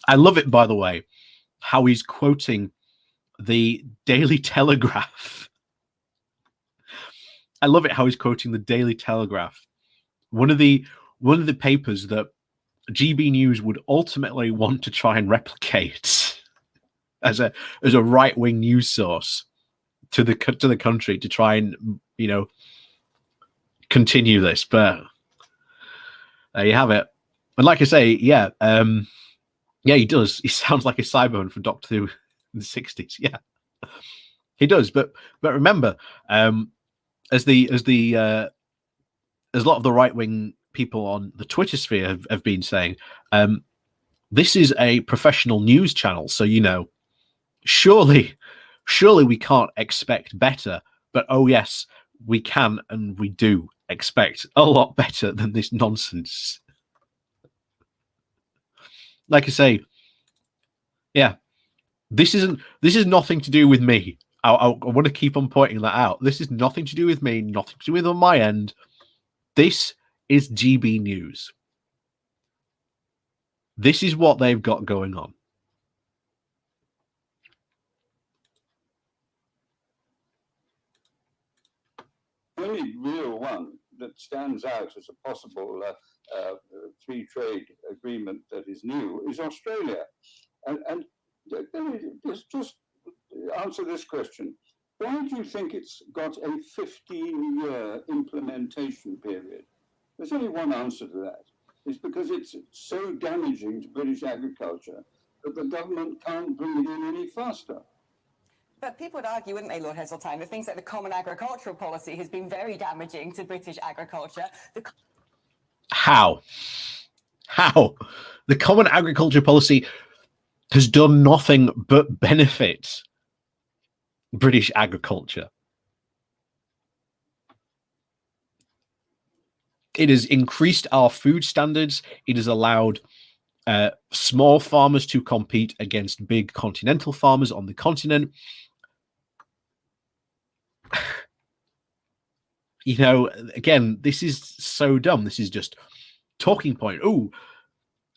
Speaker 1: I love it, by the way, how he's quoting the Daily Telegraph. I love it how he's quoting the Daily Telegraph, one of the papers that GB News would ultimately want to try and replicate as a right-wing news source to the country to try and, you know, continue this. But there you have it. And like I say, yeah, he does. He sounds like a Cyberman from Doctor Who in the 60s. Yeah, he does. But remember, as a lot of the right-wing people on the Twitter sphere have been saying, this is a professional news channel, so, you know, surely we can't expect better. But oh yes, we can and we do expect a lot better than this nonsense. Like I say, yeah, this is nothing to do with me. I want to keep on pointing that out. This is nothing to do with me, nothing to do with on my end. This is GB News. This is what they've got going on.
Speaker 8: The only real one that stands out as a possible free trade agreement that is new is Australia. And just answer this question. Why do you think it's got a 15-year implementation period? There's only one answer to that. It's because it's so damaging to British agriculture that the government can't bring it in any faster.
Speaker 6: But people would argue, wouldn't they, Lord Heseltine, that things like the Common Agricultural Policy has been very damaging to British agriculture.
Speaker 1: How? The Common Agriculture Policy has done nothing but benefit British agriculture. It has increased our food standards. It has allowed small farmers to compete against big continental farmers on the continent. You know, again, this is so dumb. This is just talking point. Oh,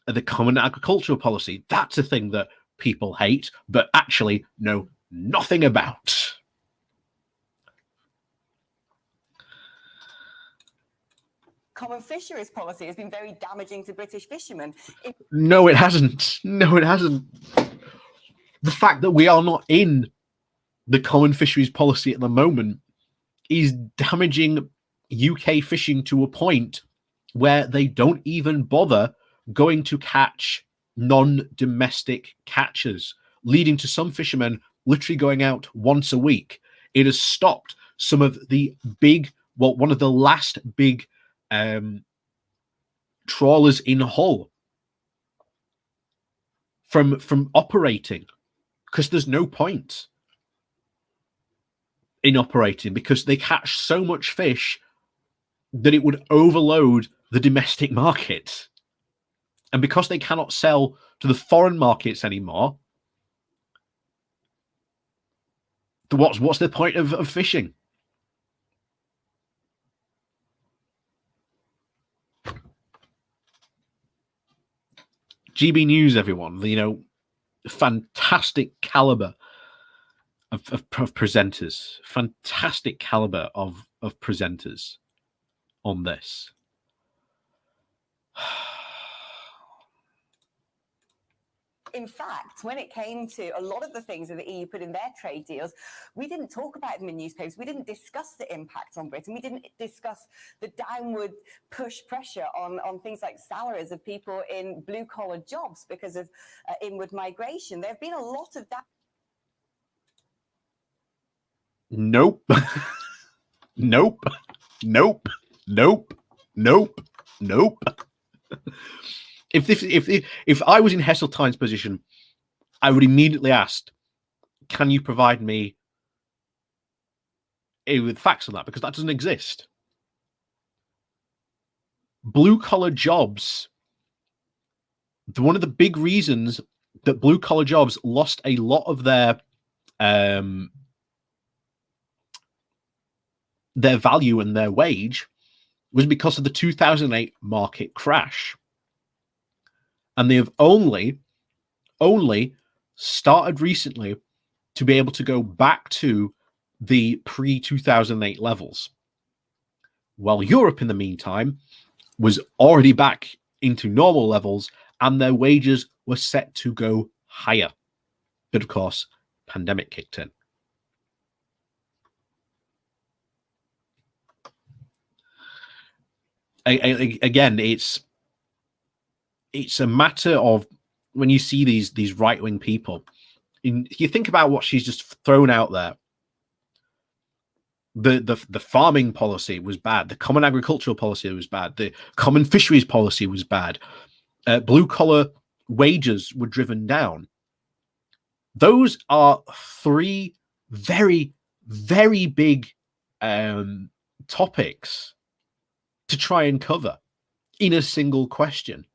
Speaker 1: the Common Agricultural Policy. That's a thing that people hate, but actually know nothing about.
Speaker 6: Common Fisheries Policy has been very damaging to British fishermen.
Speaker 1: No, it hasn't. No, it hasn't. The fact that we are not in the Common Fisheries Policy at the moment is damaging UK fishing to a point where they don't even bother going to catch non-domestic catches, leading to some fishermen literally going out once a week. It has stopped some of the big, well, one of the last big trawlers in Hull from operating, because there's no point in operating, because they catch so much fish that it would overload the domestic market. And because they cannot sell to the foreign markets anymore, what's the point of fishing? GB News, everyone, you know, fantastic caliber of presenters, fantastic caliber of presenters on this.
Speaker 6: In fact, when it came to a lot of the things that the EU put in their trade deals, we didn't talk about them in newspapers. We didn't discuss the impact on Britain. We didn't discuss the downward push pressure on things like salaries of people in blue-collar jobs because of inward migration. There have been a lot of that.
Speaker 1: Nope. Nope. Nope. Nope. Nope. Nope. If I was in Heseltine's position, I would immediately ask, can you provide me with facts on that? Because that doesn't exist. Blue-collar jobs, one of the big reasons that blue-collar jobs lost a lot of their their value and their wage was because of the 2008 market crash. And they have only started recently to be able to go back to the pre-2008 levels. While Europe, in the meantime, was already back into normal levels and their wages were set to go higher. But of course, pandemic kicked in. Again, it's a matter of when you see these right-wing people, you think about what she's just thrown out there. The farming policy was bad. The common agricultural policy was bad. The common fisheries policy was bad. Blue collar wages were driven down. Those are three very, very big topics to try and cover in a single question.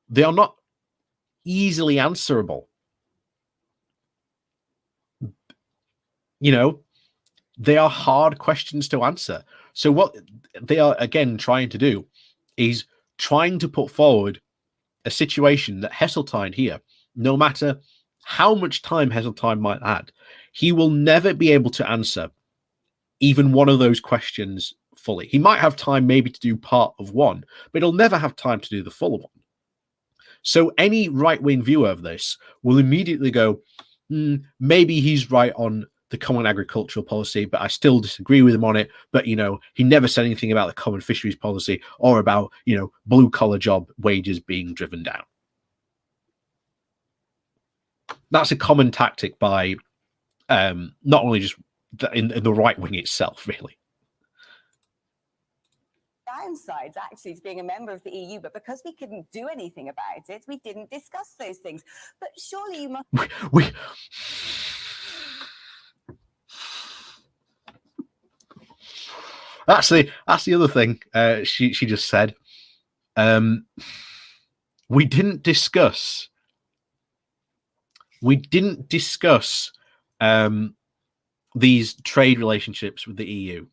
Speaker 1: They are not easily answerable. You know, they are hard questions to answer. So what they are, again, trying to do is trying to put forward a situation that Heseltine here, no matter how much time Heseltine might add, he will never be able to answer even one of those questions fully. He might have time maybe to do part of one, but he'll never have time to do the full one. So any right-wing viewer of this will immediately go, maybe he's right on the common agricultural policy, but I still disagree with him on it. But, you know, he never said anything about the common fisheries policy or about, you know, blue-collar job wages being driven down. That's a common tactic by not only just in the right wing itself, really.
Speaker 6: Downsides actually to being a member of the EU, but because we couldn't do anything about it, we didn't discuss those things. But surely you must.
Speaker 1: That's the other thing she just said. We didn't discuss these trade relationships with the EU.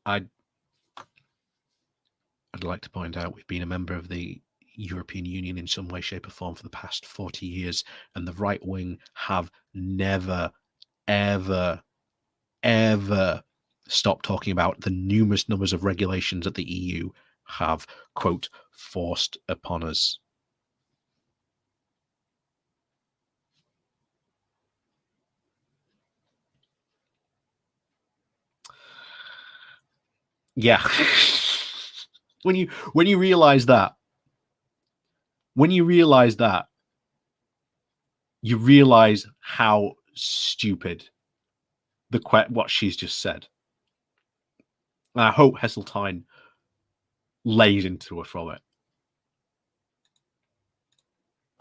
Speaker 1: I'd like to point out we've been a member of the European Union in some way, shape, or form for the past 40 years, and the right wing have never, ever, ever stopped talking about the numerous numbers of regulations that the EU have, quote, forced upon us. Yeah. when you realize that, you realize how stupid what she's just said. And I hope Heseltine lays into her from it.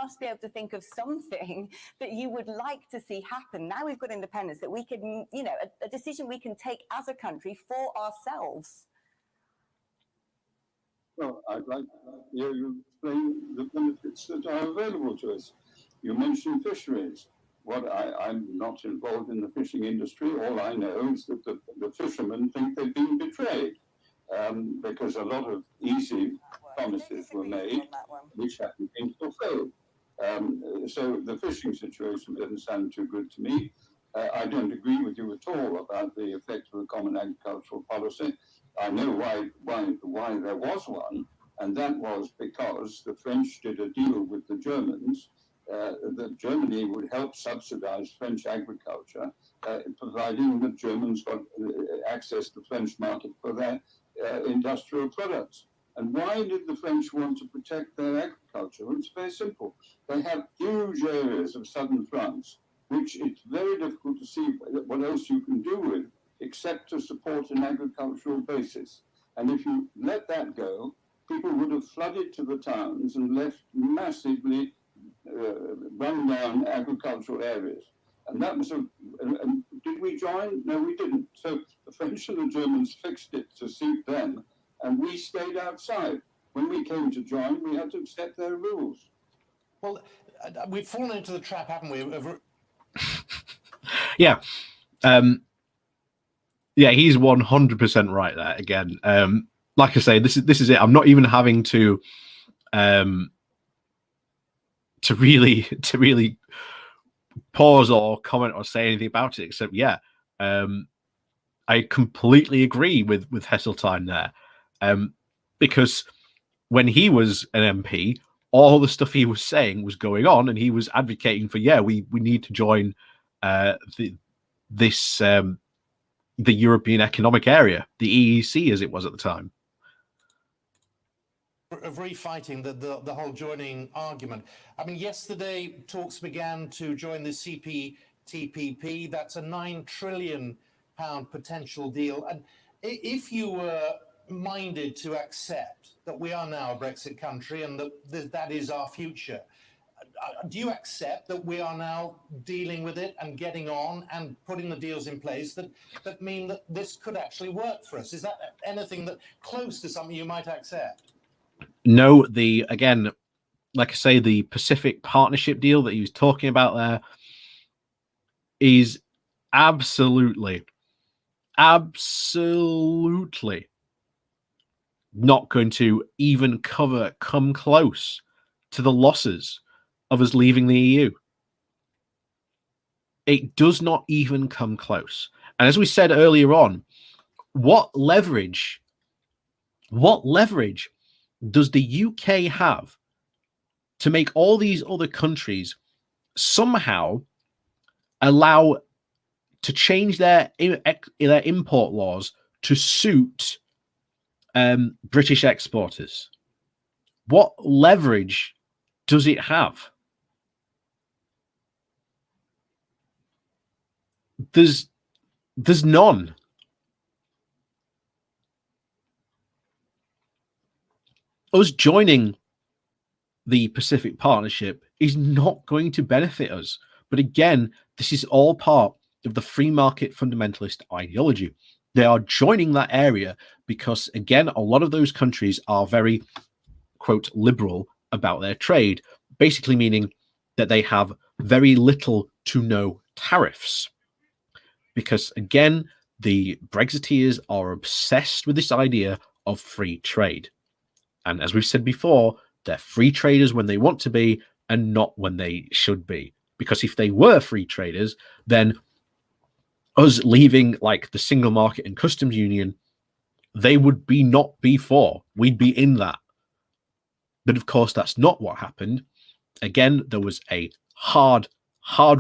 Speaker 6: Must be able to think of something that you would like to see happen. Now we've got independence, that we can, you know, a decision we can take as a country for ourselves.
Speaker 8: Well, I'd like to hear you explain the benefits that are available to us. You mentioned fisheries. I'm not involved in the fishing industry. All I know is that the fishermen think they've been betrayed because a lot of easy promises were made which haven't been fulfilled. So the fishing situation doesn't sound too good to me. I don't agree with you at all about the effect of the common agricultural policy. I know why there was one, and that was because the French did a deal with the Germans that Germany would help subsidize French agriculture, providing that Germans got access to the French market for their industrial products. And why did the French want to protect their agriculture? Well, it's very simple. They have huge areas of southern France, which it's very difficult to see what else you can do with, except to support an agricultural basis. And if you let that go, people would have flooded to the towns and left massively run down agricultural areas. And that was did we join? No, we didn't. So the French and the Germans fixed it to suit them. and we stayed outside. When we came to join, we had to accept their rules.
Speaker 7: Well, we've fallen into the trap, haven't we?
Speaker 1: Yeah. Yeah, he's 100% right there again. Like I say, this is it. I'm not even having to really pause or comment or say anything about it, except I completely agree with Heseltine there, because when he was an MP, all the stuff he was saying was going on, and he was advocating for we need to join the European Economic Area, the EEC as it was at the time.
Speaker 7: Of refighting the whole joining argument. I mean, yesterday talks began to join the CPTPP. That's a £9 trillion potential deal. And if you were minded to accept that we are now a Brexit country and that is our future, do you accept that we are now dealing with it and getting on and putting the deals in place that mean that this could actually work for us? Is that anything that close to something you might accept?
Speaker 1: No, again, like I say, the Pacific Partnership deal that he was talking about there is absolutely not going to even come close to the losses of us leaving the EU. It does not even come close. And as we said earlier on, what leverage does the UK have to make all these other countries somehow allow to change their import laws to suit British exporters? What leverage does it have? There's none. Us joining the Pacific Partnership is not going to benefit us. But again, this is all part of the free market fundamentalist ideology. They are joining that area because, again, a lot of those countries are very, quote, liberal about their trade, basically meaning that they have very little to no tariffs. Because, again, the Brexiteers are obsessed with this idea of free trade. And as we've said before, they're free traders when they want to be and not when they should be. Because if they were free traders, then us leaving like the single market and customs union, they would not be for. We'd be in that. But of course, that's not what happened. Again, there was a hard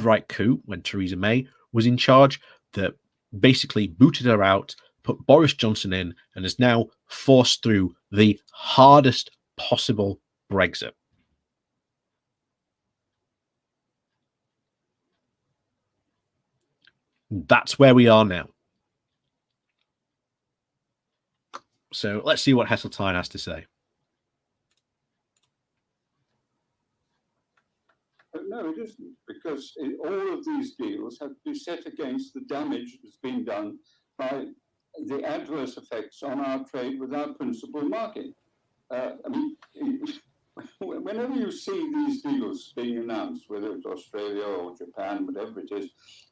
Speaker 1: right coup when Theresa May was in charge that basically booted her out, put Boris Johnson in, and has now forced through the hardest possible Brexit. That's where we are now. So let's see what Heseltine has to say.
Speaker 8: No, it isn't, because all of these deals have to be set against the damage that's been done by the adverse effects on our trade with our principal market. I mean, whenever you see these deals being announced, whether it's Australia or Japan, whatever it is,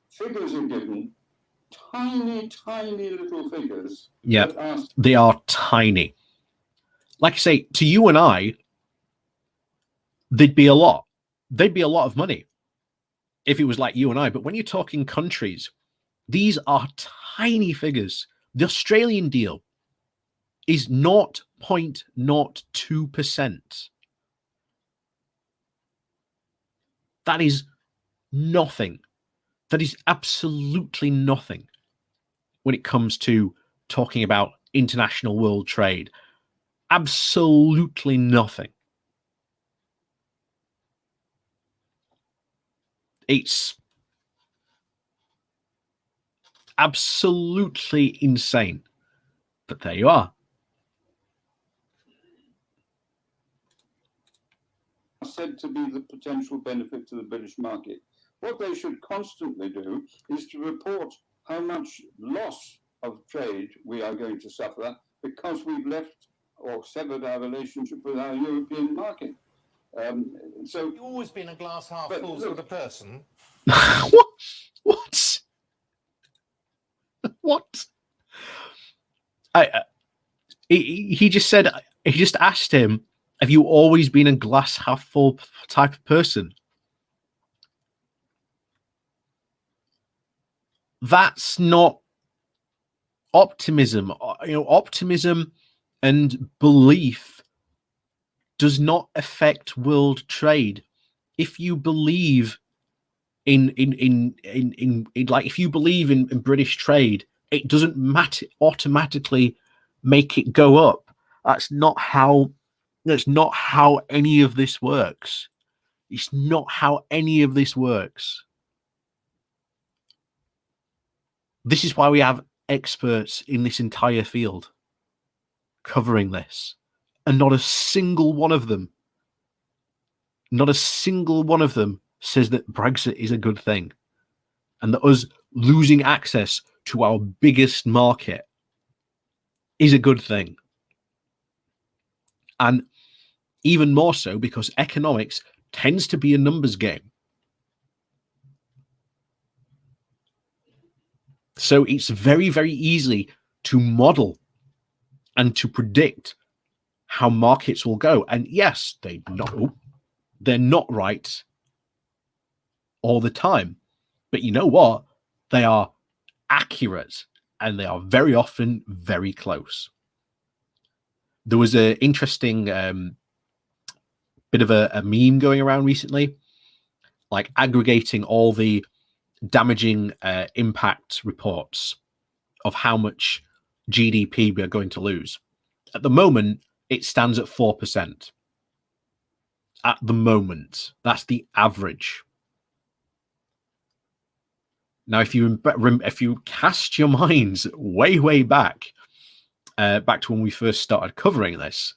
Speaker 8: figures are given, tiny little figures.
Speaker 1: Yeah, they are tiny. Like I say, to you and I, they'd be a lot. They'd be a lot of money if it was like you and I. But when you're talking countries, these are tiny figures. The Australian deal is 0.02%. That is nothing. That is absolutely nothing when it comes to talking about international world trade. Absolutely nothing. It's absolutely insane. But there you are.
Speaker 8: Said to be the potential benefit to the British market. What they should constantly do is to report how much loss of trade we are going to suffer because we've left or severed our relationship with our European market. So
Speaker 7: You've always been a glass half
Speaker 8: But
Speaker 7: full
Speaker 8: look-
Speaker 7: sort of person.
Speaker 1: what? What? What? He just said, he just asked him, have you always been a glass half full type of person? That's not optimism. Optimism and belief does not affect world trade. If you believe in like, if you believe in British trade, it doesn't automatically make it go up. That's not how any of this works. It's not how any of this works. This is why we have experts in this entire field covering this, and not a single one of them says that Brexit is a good thing, and that us losing access to our biggest market is a good thing. And even more so because economics tends to be a numbers game. So it's very, very easy to model and to predict how markets will go. And yes, they're not right all the time. But you know what? They are accurate, and they are very often very close. There was an interesting bit of a meme going around recently, like aggregating all the damaging impact reports of how much GDP we are going to lose. At the moment, it stands at 4%. At the moment, that's the average. Now, if you cast your minds way back, back to when we first started covering this,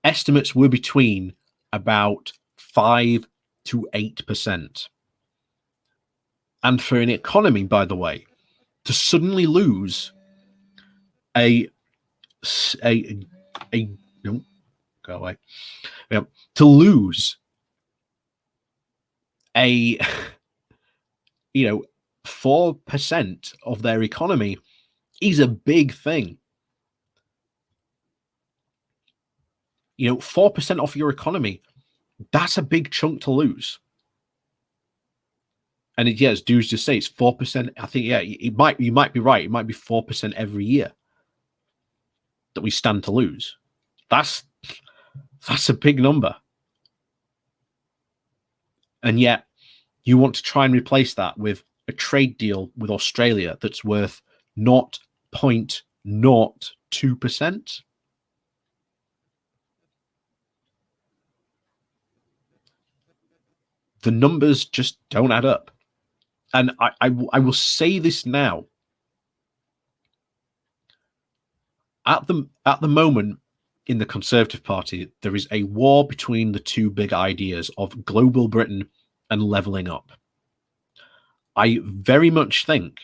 Speaker 1: estimates were between about 5 to 8%. And for an economy, by the way, to suddenly lose no, go away. To lose a 4% of their economy is a big thing. 4% off your economy, that's a big chunk to lose. And as Dudes just say, it's 4%. I think, you might be right. It might be 4% every year that we stand to lose. That's a big number. And yet you want to try and replace that with a trade deal with Australia that's worth 0.02%. The numbers just don't add up. And I will say this now. At the moment, in the Conservative Party, there is a war between the two big ideas of global Britain and levelling up. I very much think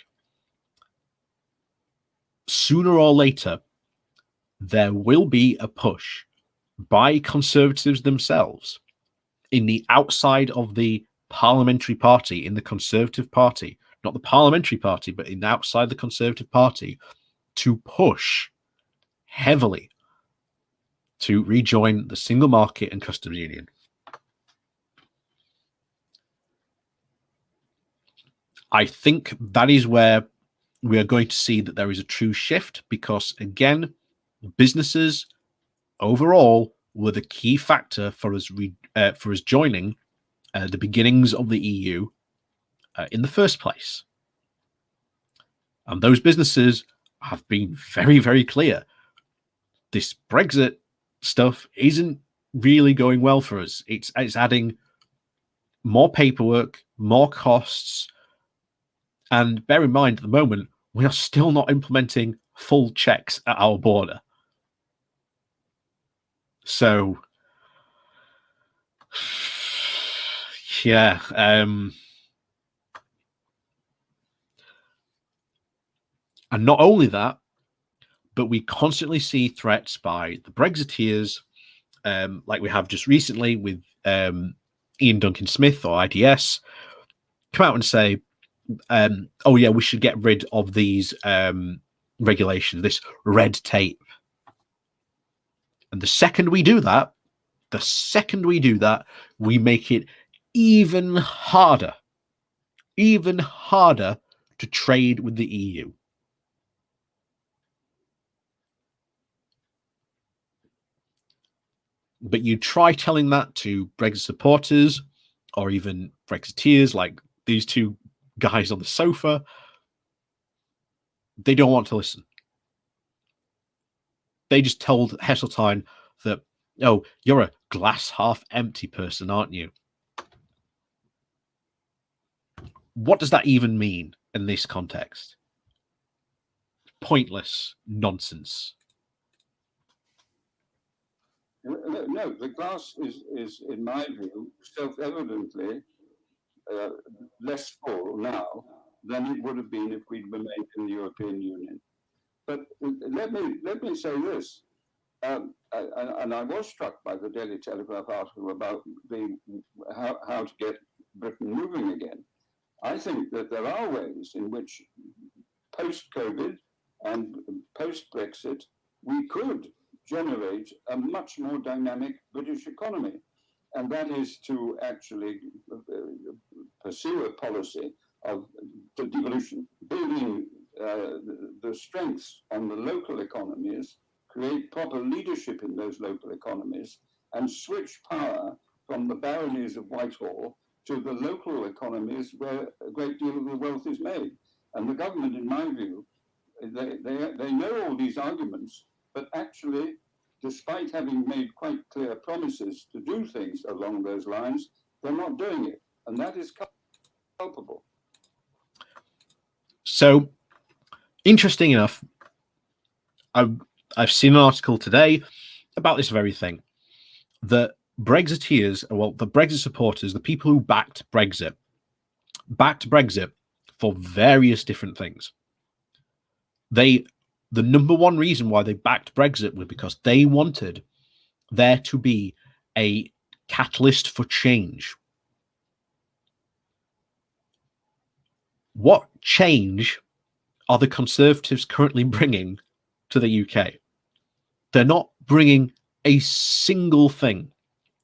Speaker 1: sooner or later there will be a push by Conservatives themselves in the outside of the parliamentary party, in the Conservative Party, not the parliamentary party, but in outside the Conservative Party, to push heavily to rejoin the single market and customs union. I think that is where we are going to see that there is a true shift, because again, businesses overall were the key factor for us joining the beginnings of the EU in the first place. And those businesses have been very, very clear. This Brexit stuff isn't really going well for us. It's adding more paperwork, more costs. And bear in mind, at the moment, we are still not implementing full checks at our border. So, yeah. And not only that, but we constantly see threats by the Brexiteers, like we have just recently with Ian Duncan Smith or IDS, come out and say, oh yeah, we should get rid of these regulations, this red tape. And the second we do that, we make it even harder to trade with the EU. But you try telling that to Brexit supporters or even Brexiteers like these two guys on the sofa, they don't want to listen. They just told Heseltine that, oh, you're a glass half empty person, aren't you? What does that even mean in this context? Pointless nonsense.
Speaker 8: No, the glass is in my view, self-evidently less full now than it would have been if we'd remained in the European Union. But let me say this, and I was struck by the Daily Telegraph article about how to get Britain moving again. I think that there are ways in which post-COVID and post-Brexit we could generate a much more dynamic British economy. And that is to actually pursue a policy of devolution, building the strengths on the local economies, create proper leadership in those local economies, and switch power from the baronies of Whitehall to the local economies where a great deal of the wealth is made. And the government, in my view, they know all these arguments, but actually, despite having made quite clear promises to do things along those lines, they're not doing it. And that is culpable.
Speaker 1: So, interesting enough, I've seen an article today about this very thing, that Brexiteers, well, the Brexit supporters, the people who backed Brexit for various different things. The number one reason why they backed Brexit was because they wanted there to be a catalyst for change. What change are the Conservatives currently bringing to the UK? They're not bringing a single thing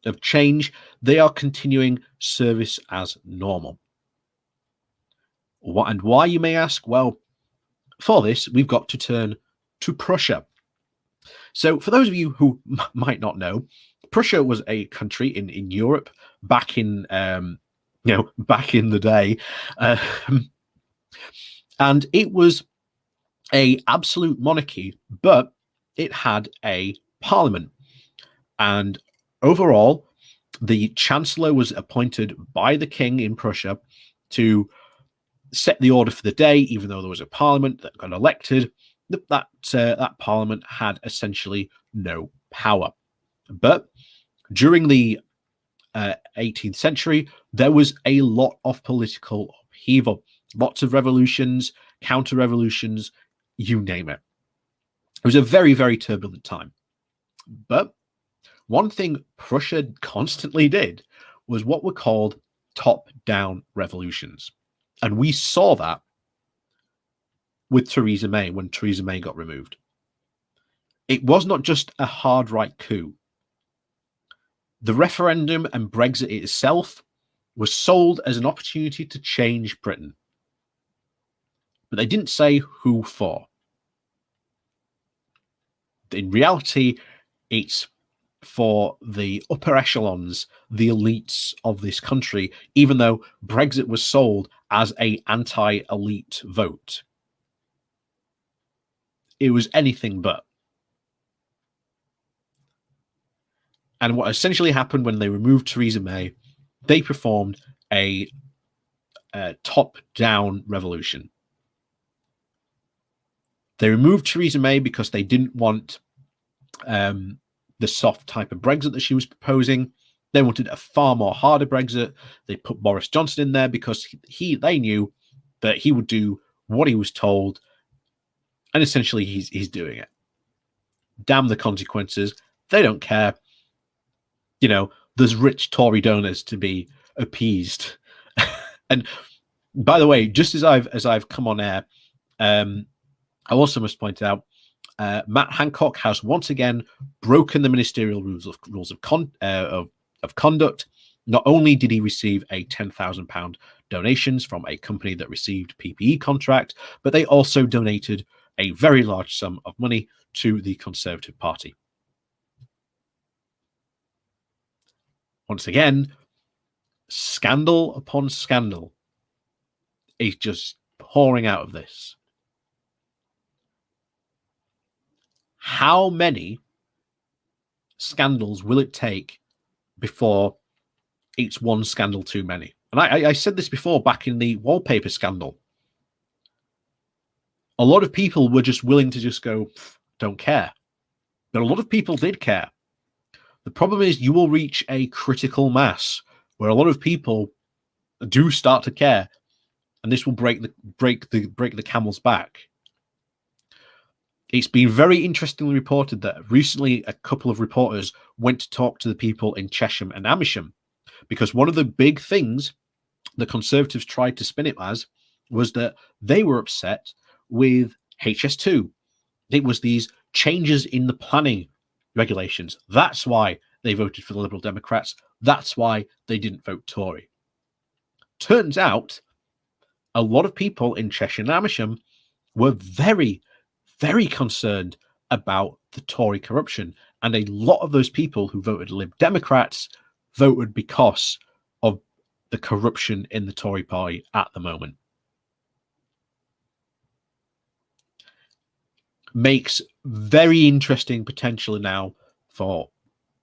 Speaker 1: of change. They are continuing service as normal. What and why, you may ask? Well, for this, we've got to turn to Prussia. So for those of you who might not know, Prussia was a country in Europe back in back in the day, and it was a absolute monarchy, but it had a parliament, and overall the chancellor was appointed by the king in Prussia to set the order for the day. Even though there was a parliament that got elected, that parliament had essentially no power. But during the 18th century, there was a lot of political upheaval, lots of revolutions, counter-revolutions, you name it. It was a very, very turbulent time. But one thing Prussia constantly did was what were called top-down revolutions. And we saw that with Theresa May when Theresa May got removed. It was not just a hard right coup. The referendum and Brexit itself was sold as an opportunity to change Britain. But they didn't say who for. In reality, it's for the upper echelons, the elites of this country, even though Brexit was sold as an anti-elite vote. It was anything but. And what essentially happened when they removed Theresa May, they performed a top-down revolution. They removed Theresa May because they didn't want the soft type of Brexit that she was proposing. They wanted a far more harder Brexit. They put Boris Johnson in there because they knew that he would do what he was told, and essentially he's doing it. Damn the consequences. They don't care. You know, there's rich Tory donors to be appeased. And by the way, just as I've come on air, I also must point out Matt Hancock has once again broken the ministerial rules of conduct. Not only did he receive a £10,000 donations from a company that received PPE contract, but they also donated a very large sum of money to the Conservative Party. Once again, scandal upon scandal is just pouring out of this. How many scandals will it take before it's one scandal too many? And I said this before back in the wallpaper scandal. A lot of people were just willing to just go, don't care. But a lot of people did care. The problem is you will reach a critical mass where a lot of people do start to care, and this will break the camel's back. It's been very interestingly reported that recently a couple of reporters went to talk to the people in Chesham and Amersham, because one of the big things the Conservatives tried to spin it as was that they were upset with HS2. It was these changes in the planning regulations. That's why they voted for the Liberal Democrats. That's why they didn't vote Tory. Turns out a lot of people in Cheshire and Amersham were very, very concerned about the Tory corruption. And a lot of those people who voted Lib Democrats voted because of the corruption in the Tory party at the moment. Makes very interesting potential now for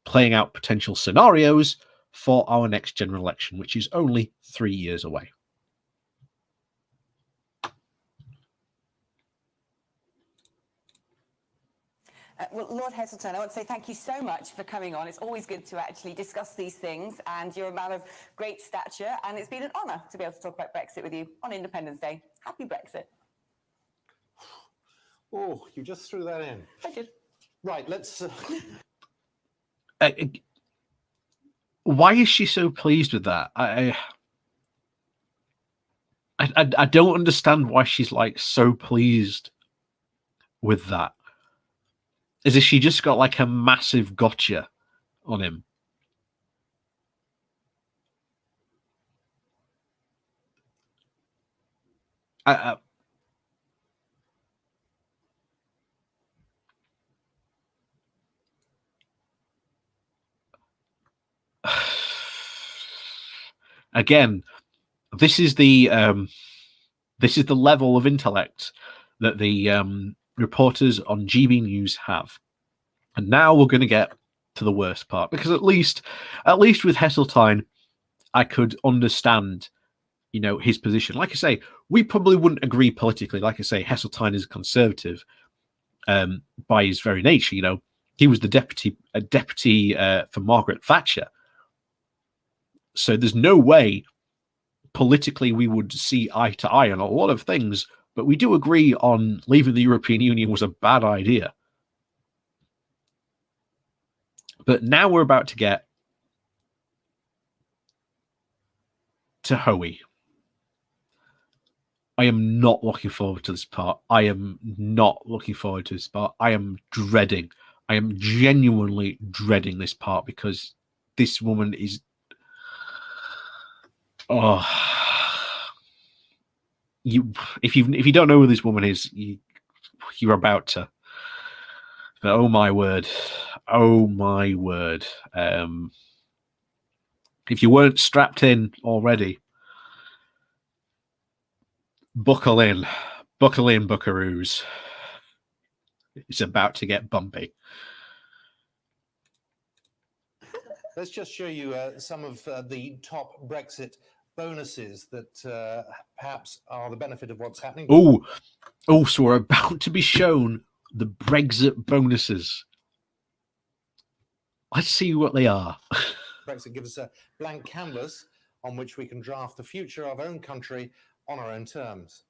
Speaker 1: playing out potential scenarios for our next general election, which is only 3 years away.
Speaker 6: Well, Lord Heseltine, I want to say thank you so much for coming on. It's always good to actually discuss these things, and you're a man of great stature, and it's been an honour to be able to talk about Brexit with you on Independence Day. Happy Brexit.
Speaker 7: Oh, you just threw that in.
Speaker 6: I did.
Speaker 7: Right, let's...
Speaker 1: Why is she so pleased with that? I don't understand why she's like so pleased with that. As if she just got like a massive gotcha on him. Again, this is the level of intellect that the reporters on GB News have. And now we're going to get to the worst part, because at least with Heseltine, I could understand, you know, his position. Like I say, we probably wouldn't agree politically. Like I say, Heseltine is a conservative by his very nature. You know, he was the deputy for Margaret Thatcher. So there's no way politically we would see eye to eye on a lot of things, but we do agree on leaving the European Union was a bad idea. But now we're about to get to Hoey. I am not looking forward to this part. I am not looking forward to this part. I am genuinely dreading this part, because this woman is... Oh, if you don't know who this woman is, you're about to. But oh my word. If you weren't strapped in already, buckle in, buckaroos. It's about to get bumpy.
Speaker 7: Let's just show you some of the top Brexit bonuses that perhaps are the benefit of what's happening.
Speaker 1: So we're about to be shown the Brexit bonuses. Let's see what they are.
Speaker 7: Brexit gives us a blank canvas on which we can draft the future of our own country on our own terms.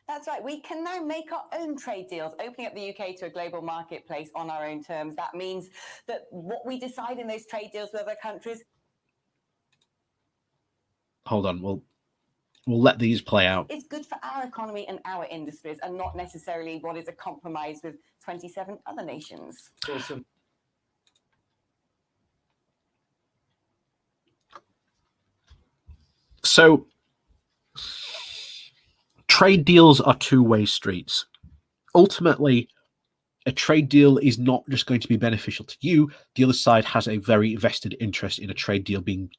Speaker 6: That's right. We can now make our own trade deals, opening up the UK to a global marketplace on our own terms. That means that what we decide in those trade deals with other countries.
Speaker 1: Hold on, we'll let these play out.
Speaker 6: It's good for our economy and our industries, and not necessarily what is a compromise with 27 other nations.
Speaker 7: Awesome.
Speaker 1: So, trade deals are two-way streets. Ultimately, a trade deal is not just going to be beneficial to you. The other side has a very vested interest in a trade deal being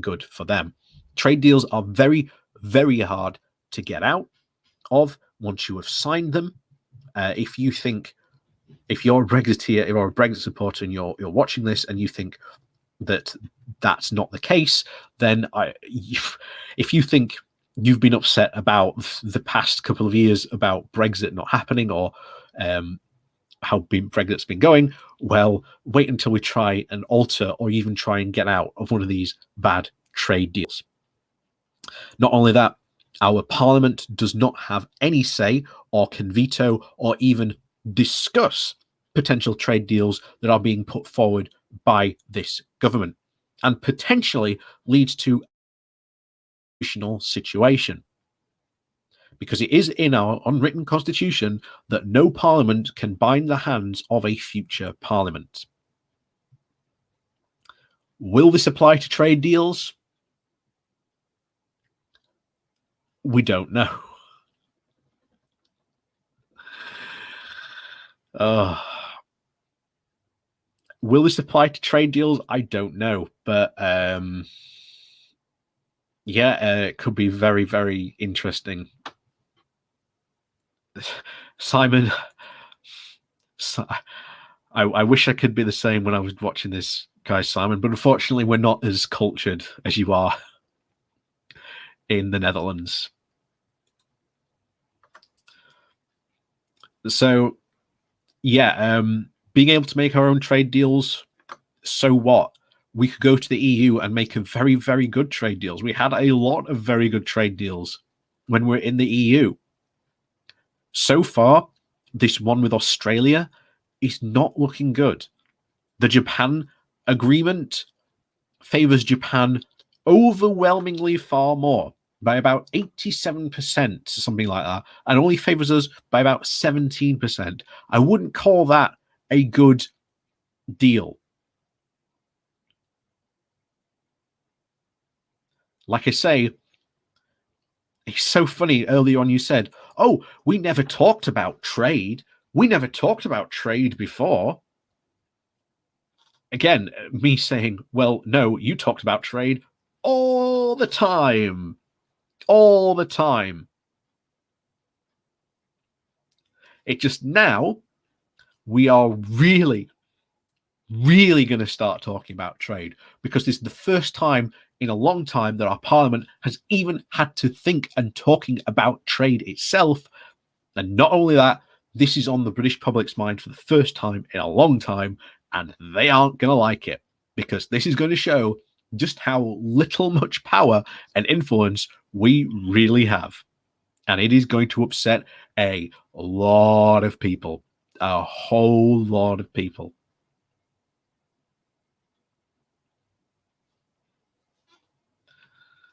Speaker 1: good for them. Trade deals are very, very hard to get out of once you have signed them. If you're a Brexiteer or a Brexit supporter and you're watching this and you think that that's not the case, then if you think you've been upset about the past couple of years about Brexit not happening or how Brexit's been going, well, wait until we try and alter or even try and get out of one of these bad trade deals. Not only that, our parliament does not have any say or can veto or even discuss potential trade deals that are being put forward by this government, and potentially leads to a constitutional situation. Because it is in our unwritten constitution that no parliament can bind the hands of a future parliament. Will this apply to trade deals? We don't know. Will this apply to trade deals? I don't know. But it could be very, very interesting. Simon, I wish I could be the same when I was watching this, guys, Simon, but unfortunately we're not as cultured as you are in the Netherlands. So, being able to make our own trade deals, so what? We could go to the EU and make a very, very good trade deals. We had a lot of very good trade deals when we're in the EU. So far, this one with Australia is not looking good. The Japan agreement favors Japan overwhelmingly far more, by about 87%, something like that, and only favors us by about 17%. I wouldn't call that a good deal. Like I say, it's so funny. Earlier on you said, oh, we never talked about trade. We never talked about trade before. Again, me saying, well, no, you talked about trade all the time. All the time. It just now, we are really, really going to start talking about trade, because this is the first time in a long time that our parliament has even had to think and talking about trade itself. And not only that, this is on the British public's mind for the first time in a long time, and they aren't going to like it, because this is going to show just how much power and influence we really have. And it is going to upset a lot of people, a whole lot of people.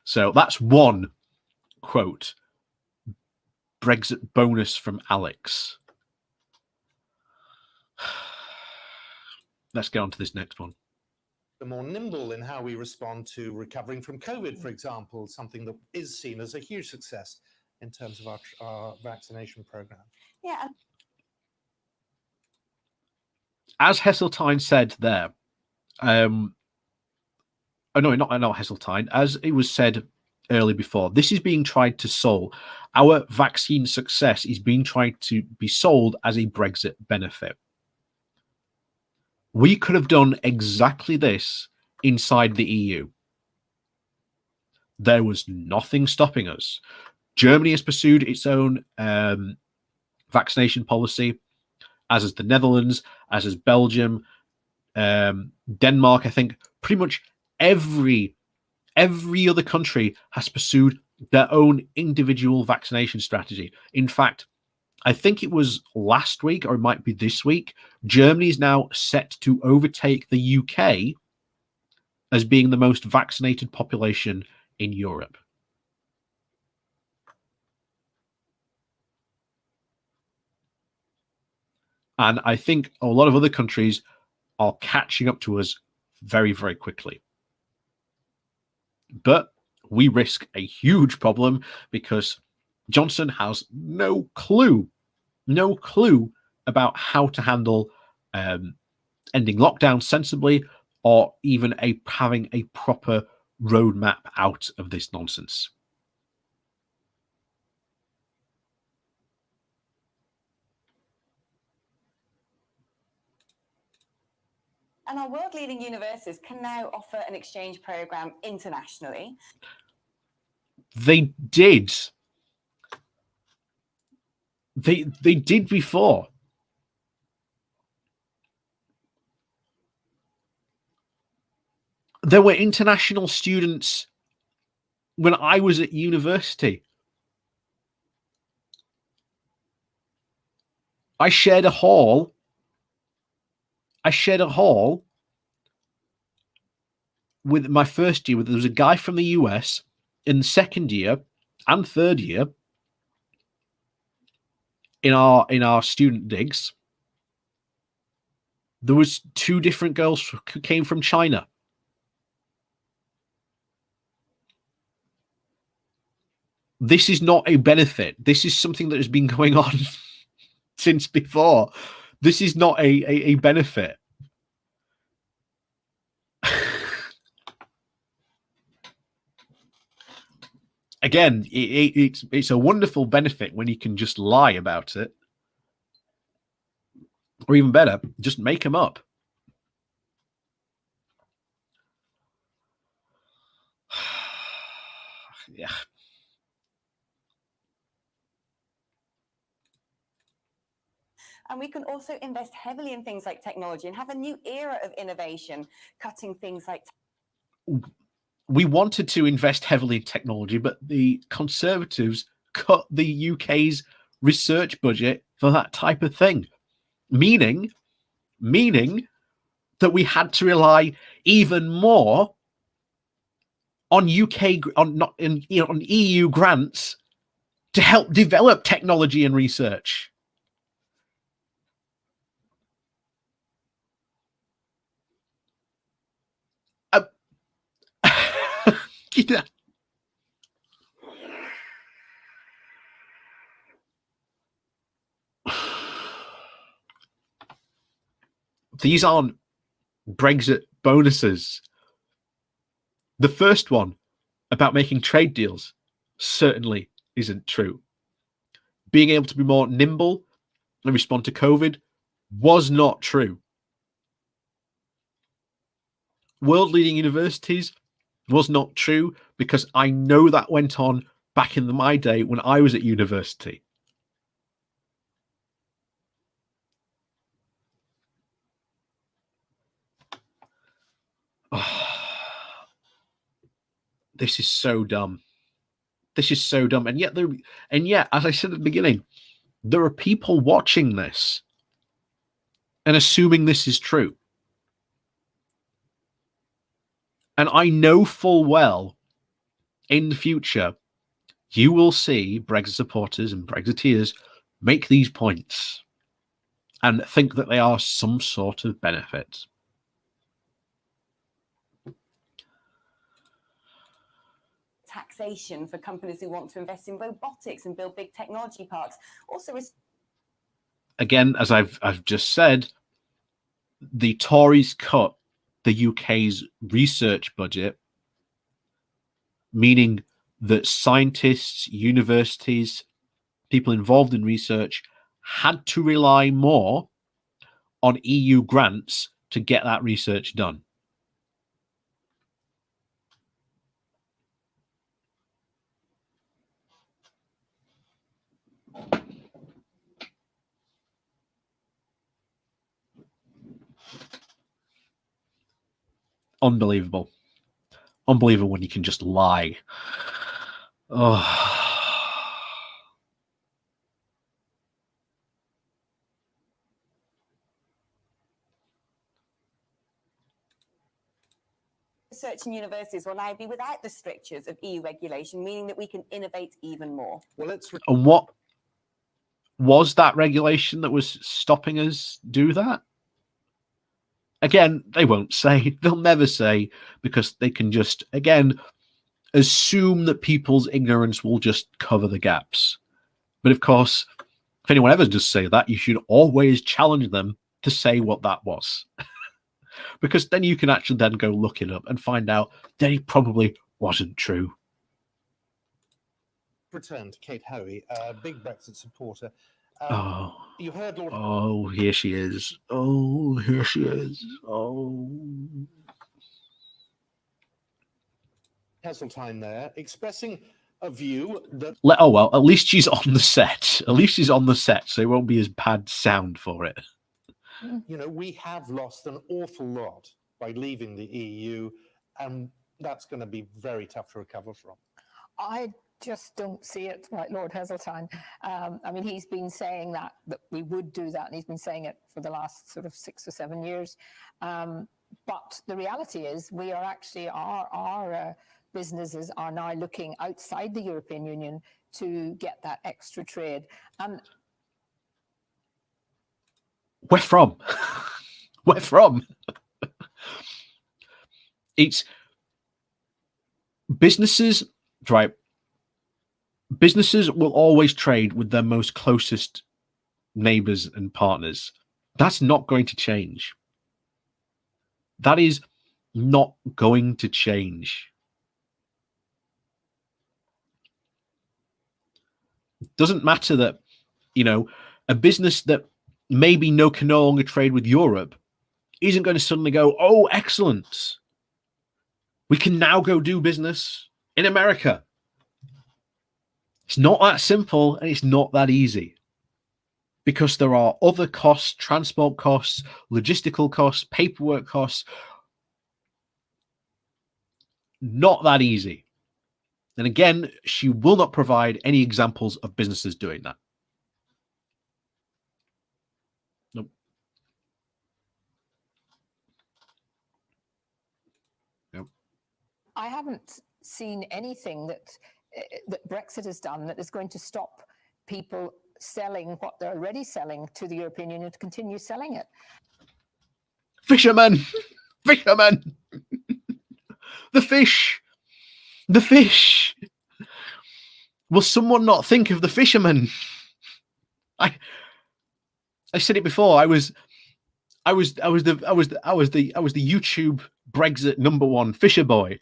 Speaker 1: So that's one quote. Brexit bonus from Alex. Let's get on to this next one.
Speaker 7: More nimble in how we respond to recovering from COVID, for example, something that is seen as a huge success in terms of our vaccination program.
Speaker 6: Yeah.
Speaker 1: As Heseltine said there, not Heseltine, as it was said earlier before, this is being tried to solve. Our vaccine success is being tried to be sold as a Brexit benefit. We could have done exactly this inside the EU. There was nothing stopping us. Germany has pursued its own vaccination policy, as has the Netherlands, as has Belgium, Denmark. I think pretty much every other country has pursued their own individual vaccination strategy. In fact, I think it was last week, or it might be this week, Germany is now set to overtake the UK as being the most vaccinated population in Europe. And I think a lot of other countries are catching up to us very, very quickly. But we risk a huge problem because Johnson has no clue about how to handle ending lockdown sensibly, or even having a proper roadmap out of this nonsense.
Speaker 6: And our world-leading universities can now offer an exchange program internationally.
Speaker 1: They did. They did before. There were international students when I was at university. I shared a hall with my first year. There was a guy from the US in the second year and third year in our student digs. There was 2 different girls who came from China. This is not a benefit. This is something that has been going on since before. This is not a benefit. Again, it's a wonderful benefit when you can just lie about it. Or even better, just make them up. Yeah.
Speaker 6: And we can also invest heavily in things like technology and have a new era of innovation, cutting things like...
Speaker 1: We wanted to invest heavily in technology, but the Conservatives cut the UK's research budget for that type of thing, meaning that we had to rely even more on on EU grants to help develop technology and research. Yeah. These aren't Brexit bonuses. The first one about making trade deals certainly isn't true. Being able to be more nimble and respond to COVID was not true. World-leading universities was not true, because I know that went on back in my day when I was at university. Oh, this is so dumb. This is so dumb. And yet, as I said at the beginning, there are people watching this and assuming this is true. And I know full well in the future, you will see Brexit supporters and Brexiteers make these points and think that they are some sort of benefit.
Speaker 6: Taxation for companies who want to invest in robotics and build big technology parks. Also,
Speaker 1: again, as I've just said, the Tories cut the UK's research budget, meaning that scientists, universities, people involved in research had to rely more on EU grants to get that research done. Unbelievable. Unbelievable when you can just lie. Oh.
Speaker 6: Research and universities will now be without the strictures of EU regulation, meaning that we can innovate even more.
Speaker 7: Well, let's
Speaker 1: And what was that regulation that was stopping us do that? Again, they won't say. They'll never say, because they can just, again, assume that people's ignorance will just cover the gaps. But of course, if anyone ever does say that, you should always challenge them to say what that was. Because then you can actually then go look it up and find out that it probably wasn't true.
Speaker 7: return to Kate Hoey, a big Brexit supporter.
Speaker 1: Oh.
Speaker 7: You heard Lord.
Speaker 1: Oh, here she is. Oh, here she is. Oh.
Speaker 7: Heseltine there expressing a view that.
Speaker 1: Oh, well, at least she's on the set. At least she's on the set, so it won't be as bad sound for it.
Speaker 7: You know, we have lost an awful lot by leaving the EU, and that's going to be very tough to recover from.
Speaker 9: I just don't see it like Lord Heseltine. I mean, he's been saying that we would do that, and he's been saying it for the last sort of 6 or 7 years. But the reality is we are actually, our businesses are now looking outside the European Union to get that extra trade. And
Speaker 1: where from? Where from? It's businesses, right? Businesses will always trade with their most closest neighbors and partners. That's not going to change. That is not going to change. It doesn't matter that, you know, a business that maybe can no longer trade with Europe isn't going to suddenly go, oh, excellent. We can now go do business in America. It's not that simple, and it's not that easy, because there are other costs, transport costs, logistical costs, paperwork costs. Not that easy. And again, she will not provide any examples of businesses doing that. Nope. Nope.
Speaker 9: I haven't seen anything that Brexit has done that is going to stop people selling what they're already selling to the European Union to continue selling it.
Speaker 1: Fishermen! Fishermen! The fish! The fish! Will someone not think of the fishermen? I said it before. I was the YouTube Brexit #1 fisher boy.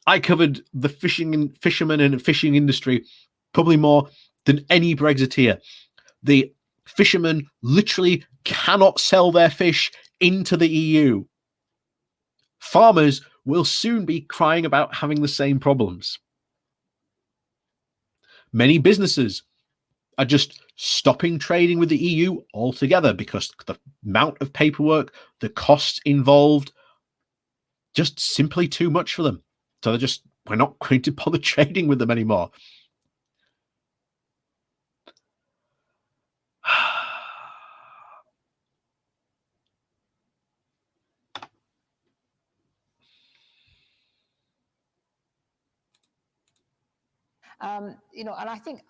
Speaker 1: I covered the fishermen and fishing industry probably more than any Brexiteer. The fishermen literally cannot sell their fish into the EU. Farmers will soon be crying about having the same problems. Many businesses are just stopping trading with the EU altogether because the amount of paperwork, the costs involved, just simply too much for them. So we're not going to bother trading with them anymore.
Speaker 9: You know, and I think,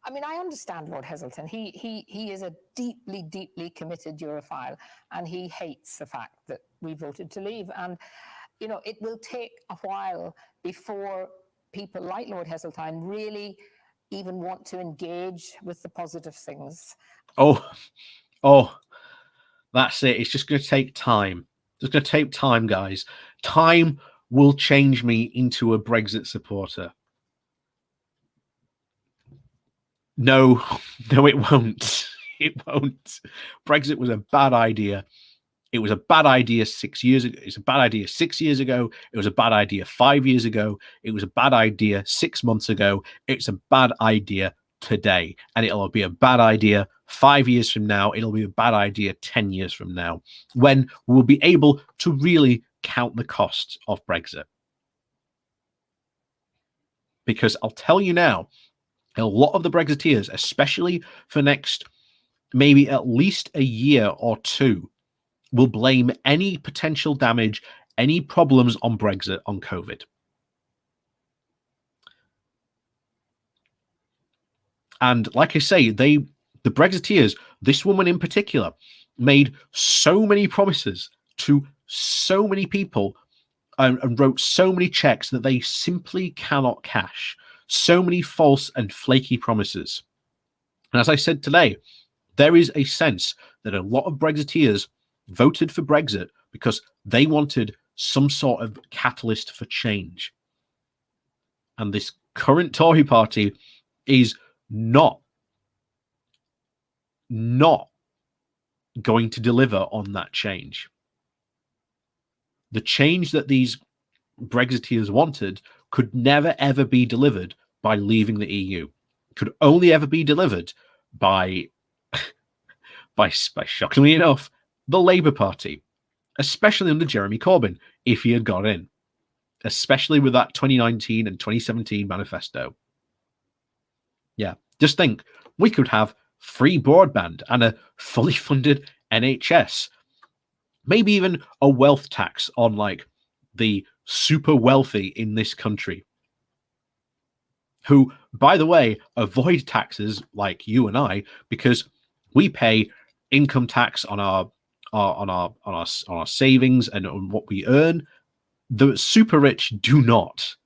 Speaker 9: I mean, I understand Lord Heseltine. He is a deeply, deeply committed Europhile, and he hates the fact that we voted to leave. And, you know, it will take a while before people like Lord Heseltine really even want to engage with the positive things.
Speaker 1: Oh, that's it. It's just going to take time. It's going to take time, guys. Time will change me into a Brexit supporter. No, it won't. It won't. Brexit was a bad idea. It was a bad idea 6 years ago. It's a bad idea 6 years ago. It was a bad idea 5 years ago. It was a bad idea 6 months ago. It's a bad idea today. And it'll be a bad idea 5 years from now. It'll be a bad idea 10 years from now, when we'll be able to really count the costs of Brexit. Because I'll tell you now, a lot of the Brexiteers, especially for next maybe at least a year or two, will blame any potential damage, any problems on Brexit on COVID. And like I say, the Brexiteers, this woman in particular, made so many promises to so many people and wrote so many checks that they simply cannot cash. So many false and flaky promises. And as I said today, there is a sense that a lot of Brexiteers voted for Brexit because they wanted some sort of catalyst for change. And this current Tory party is not going to deliver on that change. The change that these Brexiteers wanted could never ever be delivered by leaving the EU. It could only ever be delivered by shockingly enough, the Labour Party, especially under Jeremy Corbyn, if he had got in, especially with that 2019 and 2017 manifesto. Yeah, just think, we could have free broadband and a fully funded NHS, maybe even a wealth tax on like the super wealthy in this country, who, by the way, avoid taxes like you and I because we pay income tax on our savings and on what we earn. The super rich do not.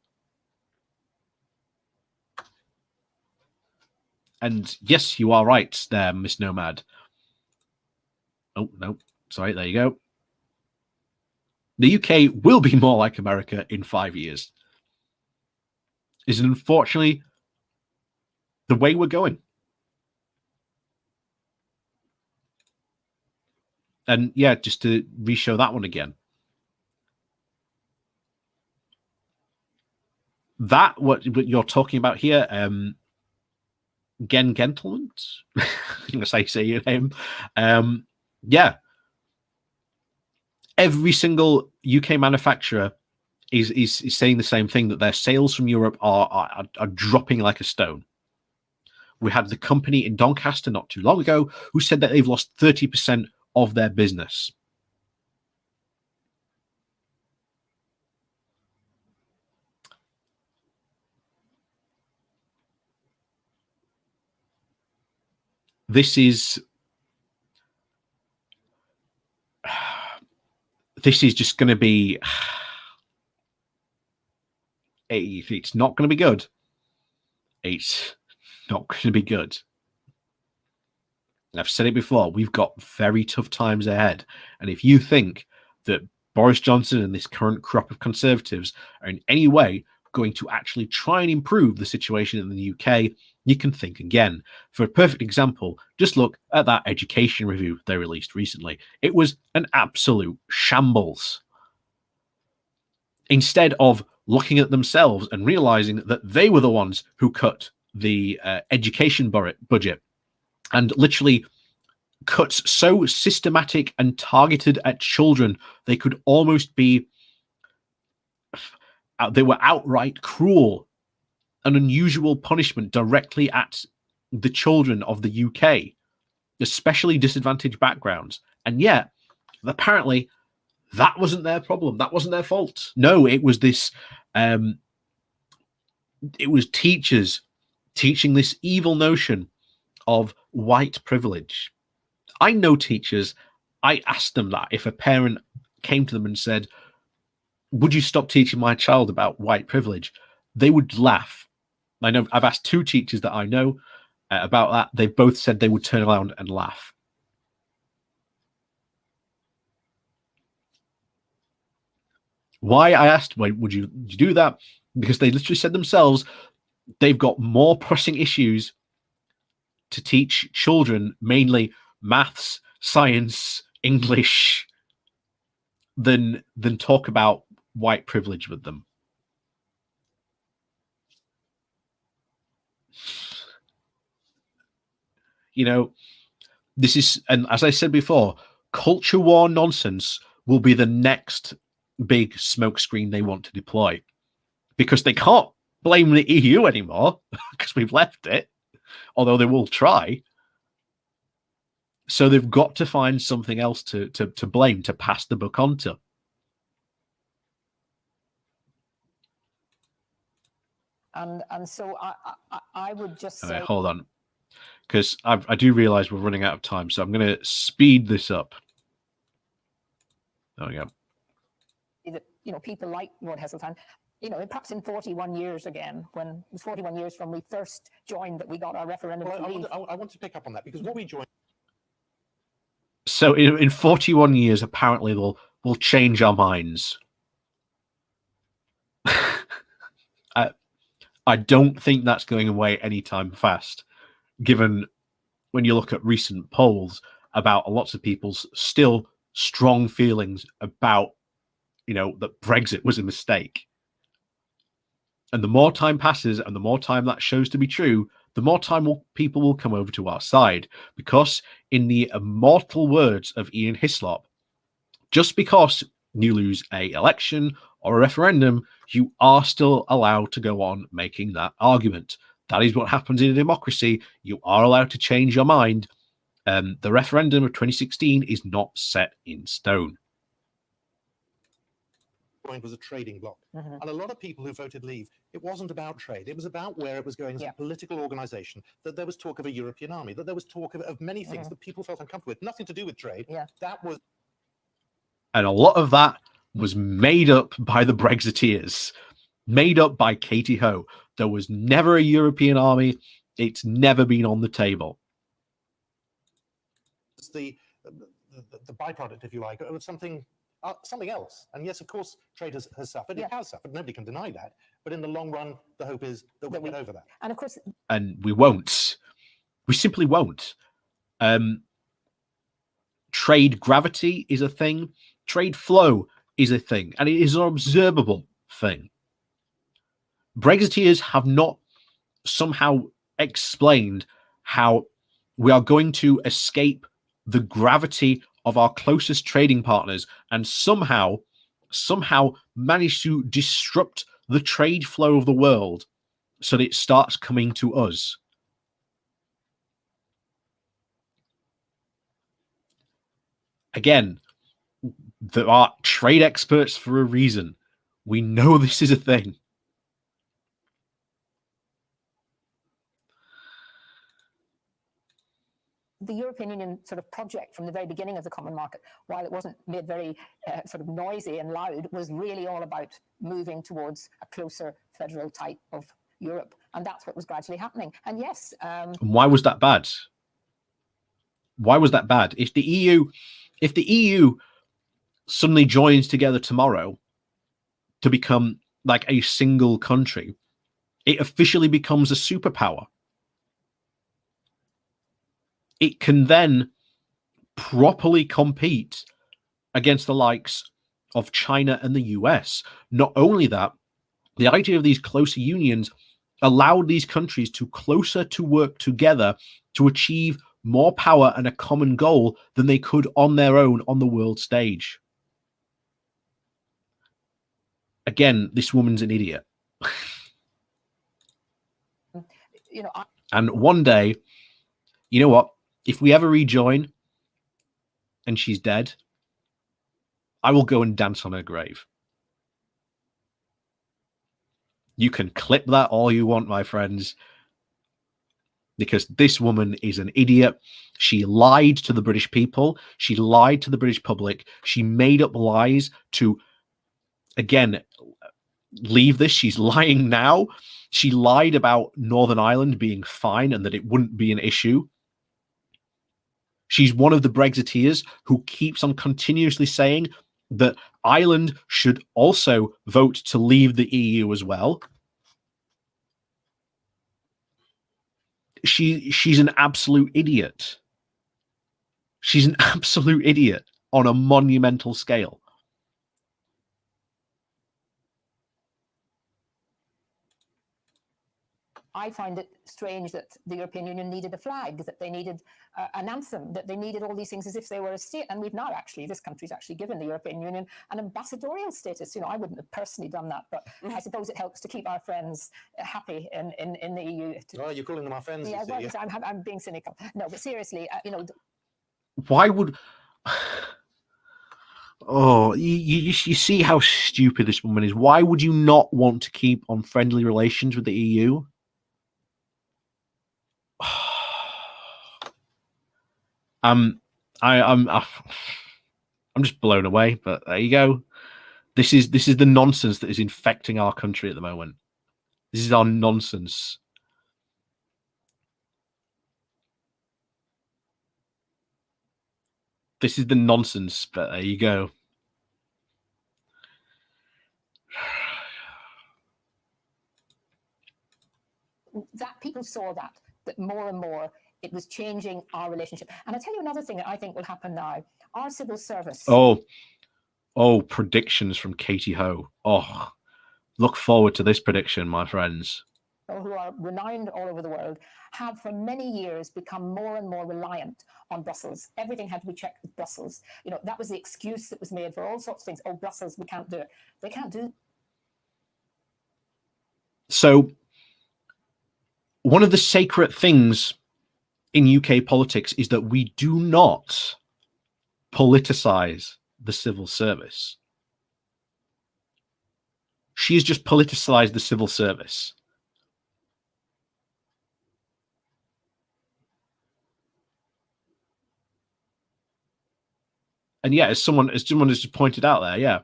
Speaker 1: And yes, you are right there, Miss Nomad. Oh, no. Sorry, there you go. The UK will be more like America in 5 years. Is unfortunately the way we're going. And yeah, just to re-show that one again. That, what you're talking about here, Gen Gentleman, as I say your name. Yeah. Every single UK manufacturer is saying the same thing, that their sales from Europe are dropping like a stone. We had the company in Doncaster not too long ago who said that they've lost 30% of their business. This is just going to be, it's not going to be good. It's not going to be good. I've said it before, we've got very tough times ahead. And if you think that Boris Johnson and this current crop of Conservatives are in any way going to actually try and improve the situation in the UK, you can think again. For a perfect example, just look at that education review they released recently. It was an absolute shambles. Instead of looking at themselves and realizing that they were the ones who cut the education budget, and literally cuts so systematic and targeted at children, they could almost be, they were outright cruel, an unusual punishment directly at the children of the UK, especially disadvantaged backgrounds. And yet, apparently, that wasn't their problem. That wasn't their fault. No, it was this, it was teachers teaching this evil notion of white privilege. I know teachers, I asked them that if a parent came to them and said, would you stop teaching my child about white privilege? They would laugh. I know I've asked two teachers that I know about that. They both said they would turn around and laugh. Why, I asked, why would you do that? Because they literally said themselves, they've got more pressing issues to teach children, mainly maths, science, English, than talk about white privilege with them. You know, this is, and as I said before, culture war nonsense will be the next big smokescreen they want to deploy, because they can't blame the EU anymore because we've left it, although they will try. So they've got to find something else to blame, to pass the buck on to.
Speaker 9: And so I would just say,
Speaker 1: Hold on, because I do realize we're running out of time, so I'm going to speed this up. There we go.
Speaker 9: that, you know, people like Lord Heseltine, you know, perhaps in 41 years again, when it was 41 years from we first joined that we got our referendum
Speaker 7: Well,
Speaker 9: to leave.
Speaker 7: I want to pick up on that, because what we joined.
Speaker 1: So in 41 years, apparently we'll change our minds. I don't think that's going away anytime fast, given when you look at recent polls about lots of people's still strong feelings about, you know, that Brexit was a mistake. And the more time passes and the more time that shows to be true, the more time people will come over to our side. Because in the immortal words of Ian Hislop, just because you lose an election or a referendum, you are still allowed to go on making that argument. That is what happens in a democracy. You are allowed to change your mind. The referendum of 2016 is not set in stone.
Speaker 7: Was a trading bloc. And a lot of people who voted leave, it wasn't about trade. It was about where it was going as a political organization, that there was talk of a European army, that there was talk of many things that people felt uncomfortable with, nothing to do with trade. That was.
Speaker 1: And a lot of that was made up by the Brexiteers, made up by Katie Ho. There was never a European army. It's never been on the table.
Speaker 7: It's the byproduct, if you like, of something else. And yes, of course, trade has suffered. It has suffered. Nobody can deny that. But in the long run, the hope is that we'll get over that.
Speaker 9: And of course,
Speaker 1: and we won't. We simply won't. Trade gravity is a thing. Trade flow is a thing, and it is an observable thing. Brexiteers have not somehow explained how we are going to escape the gravity of our closest trading partners and somehow manage to disrupt the trade flow of the world so that it starts coming to us. Again, there are trade experts for a reason. We know this is a thing.
Speaker 9: the European Union sort of project from the very beginning of the common market, while it wasn't made very sort of noisy and loud, was really all about moving towards a closer federal type of Europe. And that's what was gradually happening. And yes.
Speaker 1: And why was that bad? Why was that bad? If the EU suddenly joins together tomorrow to become like a single country, it officially becomes a superpower. It can then properly compete against the likes of China and the US. Not only that, the idea of these closer unions allowed these countries to closer to work together to achieve more power and a common goal than they could on their own on the world stage. Again, this woman's an idiot. And one day, you know what? If we ever rejoin and she's dead, I will go and dance on her grave. You can clip that all you want, my friends, because this woman is an idiot. She lied to the British people. She lied to the British public. She made up lies to, again, leave this. She's lying now. She lied about Northern Ireland being fine and that it wouldn't be an issue. She's one of the Brexiteers who keeps on continuously saying that Ireland should also vote to leave the EU as well. She's an absolute idiot. She's an absolute idiot on a monumental scale.
Speaker 9: I find it strange that the European Union needed a flag, that they needed an anthem, that they needed all these things as if they were a state. And we've now actually, this country's actually given the European Union an ambassadorial status. You know, I wouldn't have personally done that, but I suppose it helps to keep our friends happy in the EU.
Speaker 7: Oh, you're calling them our friends.
Speaker 9: Yeah, well, I'm being cynical. No, but seriously, you know.
Speaker 1: Why would... Oh, you see how stupid this woman is. Why would you not want to keep on friendly relations with the EU? I'm just blown away. But there you go. This is the nonsense that is infecting our country at the moment. This is our nonsense. This is the nonsense. But there you go.
Speaker 9: That people saw that more and more it was changing our relationship. And I'll tell you another thing that I think will happen now. Our civil service.
Speaker 1: Oh, predictions from Katie Ho. Oh, look forward to this prediction, my friends.
Speaker 9: Who are renowned all over the world, have for many years become more and more reliant on Brussels. Everything had to be checked with Brussels. You know, that was the excuse that was made for all sorts of things. Oh, Brussels, we can't do it. They can't do it.
Speaker 1: So, one of the sacred things in UK politics is that we do not politicize the civil service. She has just politicized the civil service. And yeah, as someone has just pointed out there, yeah,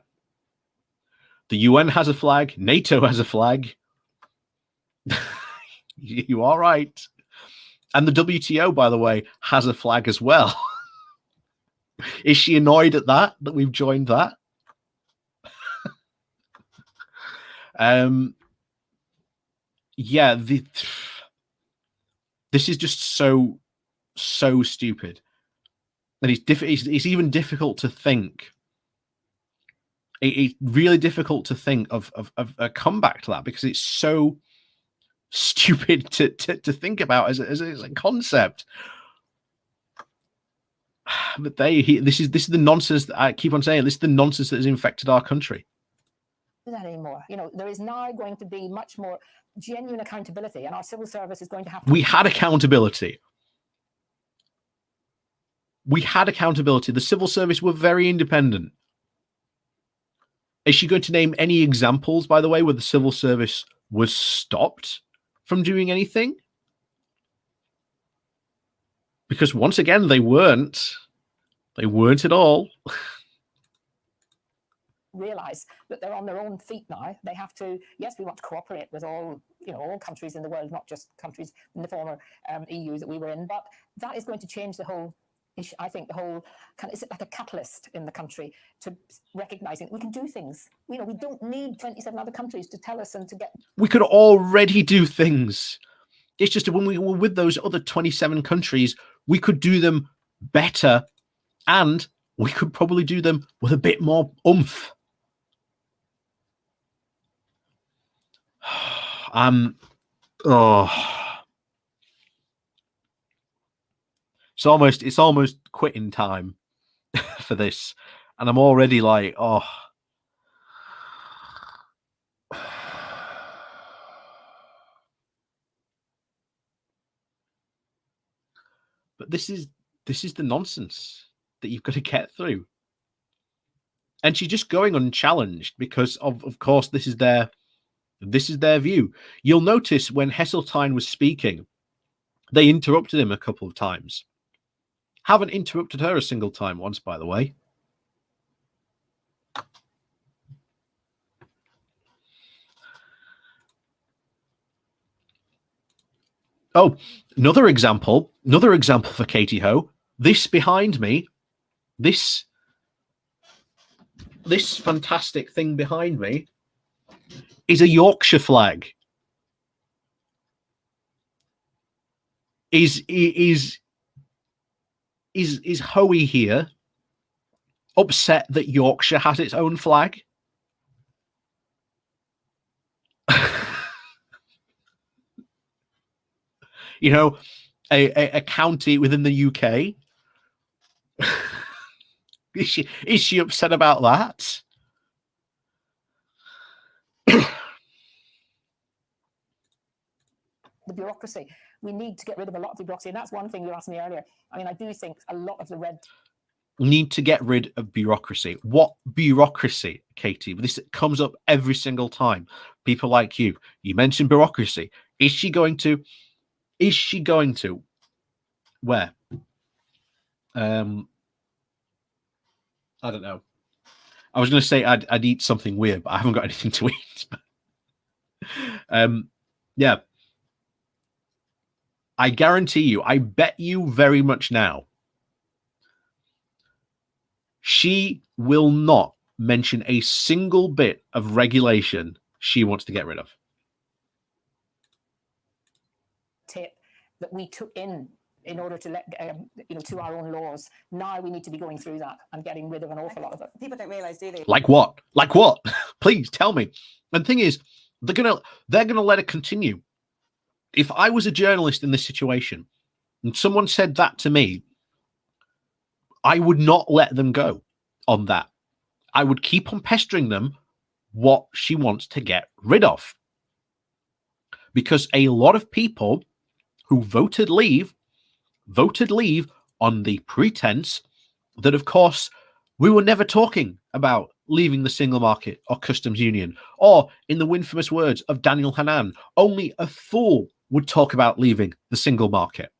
Speaker 1: the UN has a flag, NATO has a flag. You are right. And the WTO, by the way, has a flag as well. Is she annoyed at that we've joined that? Yeah, this is just so stupid. And it's even difficult to think. It's really difficult to think of a comeback to that because it's so stupid to think about as a concept. But this is the nonsense that I keep on saying. This is the nonsense that has infected our country.
Speaker 9: That anymore. You know, there is now going to be much more genuine accountability, and our civil service is going to have to.
Speaker 1: We had accountability. We had accountability. The civil service were very independent. Is she going to name any examples, by the way, where the civil service was stopped from doing anything? Because once again, they weren't. They weren't at all.
Speaker 9: Realize that they're on their own feet now. They have to. Yes, we want to cooperate with all countries in the world, not just countries in the former EU that we were in. But that is going to change the whole. I think the whole is it like a catalyst in the country to recognizing we can do things. You know, we don't need 27 other countries to tell us and to get.
Speaker 1: We could already do things. It's just when we were with those other 27 countries, we could do them better, and we could probably do them with a bit more oomph. It's almost quitting time for this, and I'm already like, oh. But this is the nonsense that you've got to get through. And she's just going unchallenged because of course this is their view. You'll notice when Heseltine was speaking, they interrupted him a couple of times. Haven't interrupted her a single time once, by the way. Oh, another example for Katie Ho. This behind me, this fantastic thing behind me is a Yorkshire flag. Is Hoey here upset that Yorkshire has its own flag? you know, a county within the UK. Is she upset about that?
Speaker 9: The bureaucracy. We need to get rid of a lot of the bureaucracy. And that's one thing you asked me earlier. I mean, I do think a lot of the red
Speaker 1: Need to get rid of bureaucracy. What bureaucracy, Katie? This comes up every single time. People like you mentioned bureaucracy. Is she going to? Where? I don't know. I was going to say I'd eat something weird, but I haven't got anything to eat. Yeah. I guarantee you, I bet you very much now, she will not mention a single bit of regulation she wants to get rid of.
Speaker 9: tip that we took in order to let to our own laws. Now we need to be going through that and getting rid of an awful lot of it.
Speaker 6: People don't realize, do they?
Speaker 1: Like what? Like what? Please tell me. And the thing is, they're gonna let it continue. If I was a journalist in this situation and someone said that to me, I would not let them go on that. I would keep on pestering them what she wants to get rid of. Because a lot of people who voted leave on the pretense that, of course, we were never talking about leaving the single market or customs union, or in the infamous words of Daniel Hannan, only a fool would talk about leaving the single market.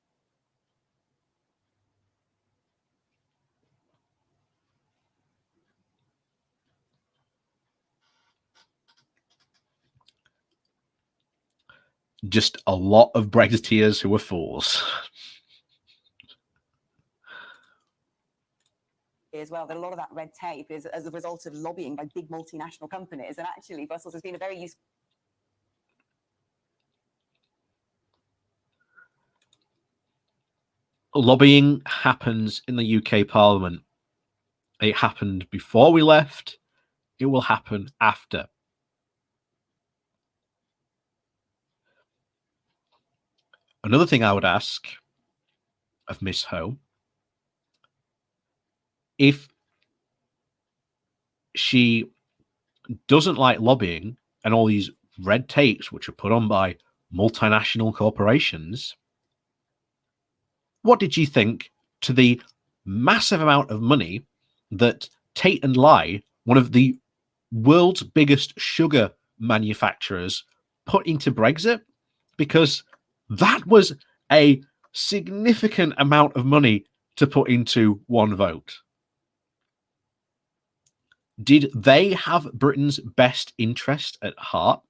Speaker 1: Just a lot of Brexiteers who are fools.
Speaker 6: As well, that a lot of that red tape is as a result of lobbying by big multinational companies, and actually Brussels has been a very useful.
Speaker 1: Lobbying happens in the UK Parliament. It happened before we left. It will happen after. Another thing I would ask of Miss Ho, if she doesn't like lobbying and all these red tapes which are put on by multinational corporations, what did you think to the massive amount of money that Tate and Lye, one of the world's biggest sugar manufacturers, put into Brexit? Because that was a significant amount of money to put into one vote. Did they have Britain's best interest at heart?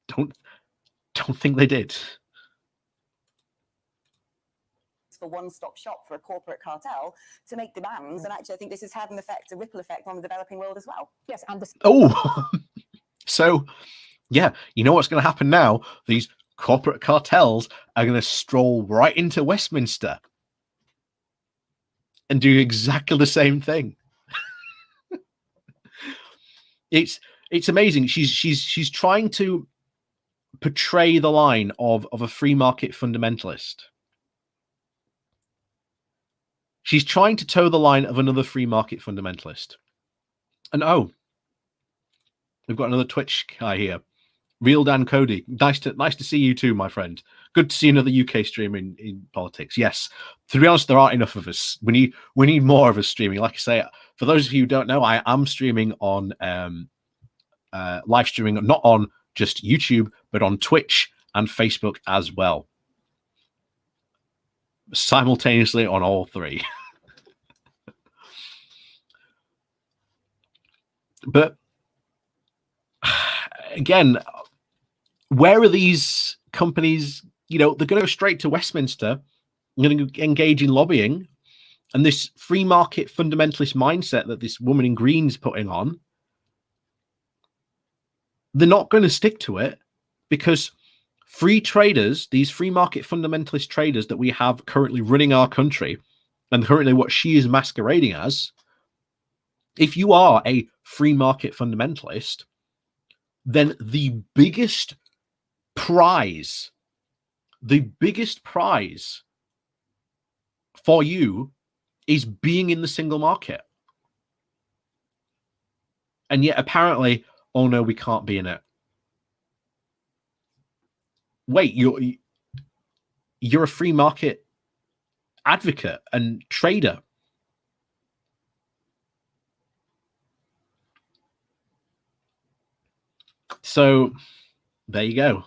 Speaker 1: Don't think they did.
Speaker 6: For one-stop shop for a corporate cartel to make demands, and actually I think this has had an effect, a ripple effect on the developing world as well.
Speaker 9: Yes, and
Speaker 1: so yeah, you know what's going to happen now? These corporate cartels are going to stroll right into Westminster and do exactly the same thing. It's amazing. She's trying to portray the line of a free market fundamentalist. She's trying to toe the line of another free market fundamentalist. And we've got another Twitch guy here. Real Dan Cody. Nice to see you too, my friend. Good to see another UK streamer in politics. Yes. To be honest, there aren't enough of us. We need more of us streaming. Like I say, for those of you who don't know, I am streaming on live streaming, not on just YouTube, but on Twitch and Facebook as well. Simultaneously on all three. But again, where are these companies? You know, they're going to go straight to Westminster. They're going to engage in lobbying, and this free market fundamentalist mindset that this woman in green's putting on, they're not going to stick to it, because free traders, these free market fundamentalist traders that we have currently running our country, and currently what she is masquerading as, If you are a free market fundamentalist, then the biggest prize for you is being in the single market. And yet apparently, oh no, we can't be in it. Wait, you're a free market advocate and trader. So there you go.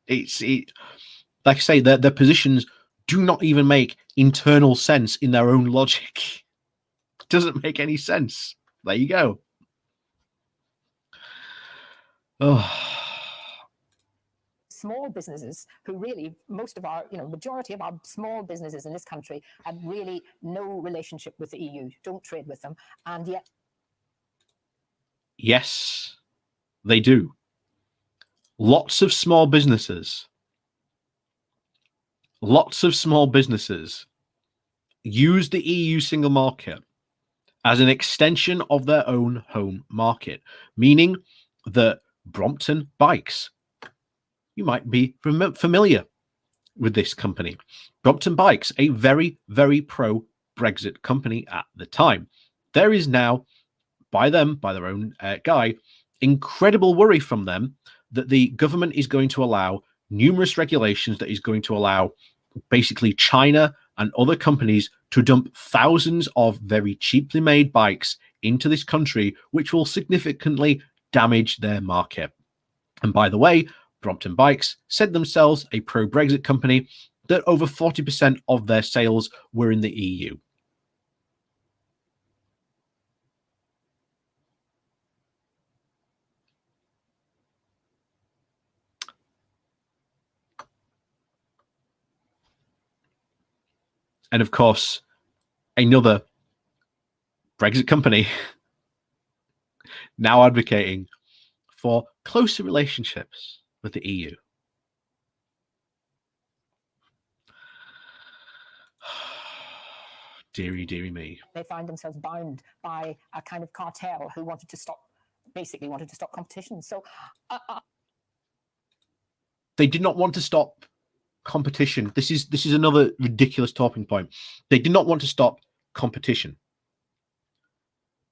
Speaker 1: Like I say, their positions do not even make internal sense in their own logic. It doesn't make any sense. There you go. Oh.
Speaker 9: Small businesses who really, most of our, majority of our small businesses in this country have really no relationship with the EU, don't trade with them, and yet.
Speaker 1: Yes, they do. Lots of small businesses use the EU single market as an extension of their own home market, meaning that Brompton Bikes, you might be familiar with this company. Brompton Bikes, a very, very pro-Brexit company at the time. There is now, by their own guy, incredible worry from them that the government is going to allow numerous regulations that is going to allow basically China and other companies to dump thousands of very cheaply made bikes into this country, which will significantly damage their market. And by the way, Brompton Bikes said themselves a pro-Brexit company, that over 40% of their sales were in the EU. And of course, another Brexit company now advocating for closer relationships with the EU. Deary, deary me.
Speaker 9: They find themselves bound by a kind of cartel who wanted to stop competition. So
Speaker 1: they did not want to stop competition. This is another ridiculous talking point. They did not want to stop competition.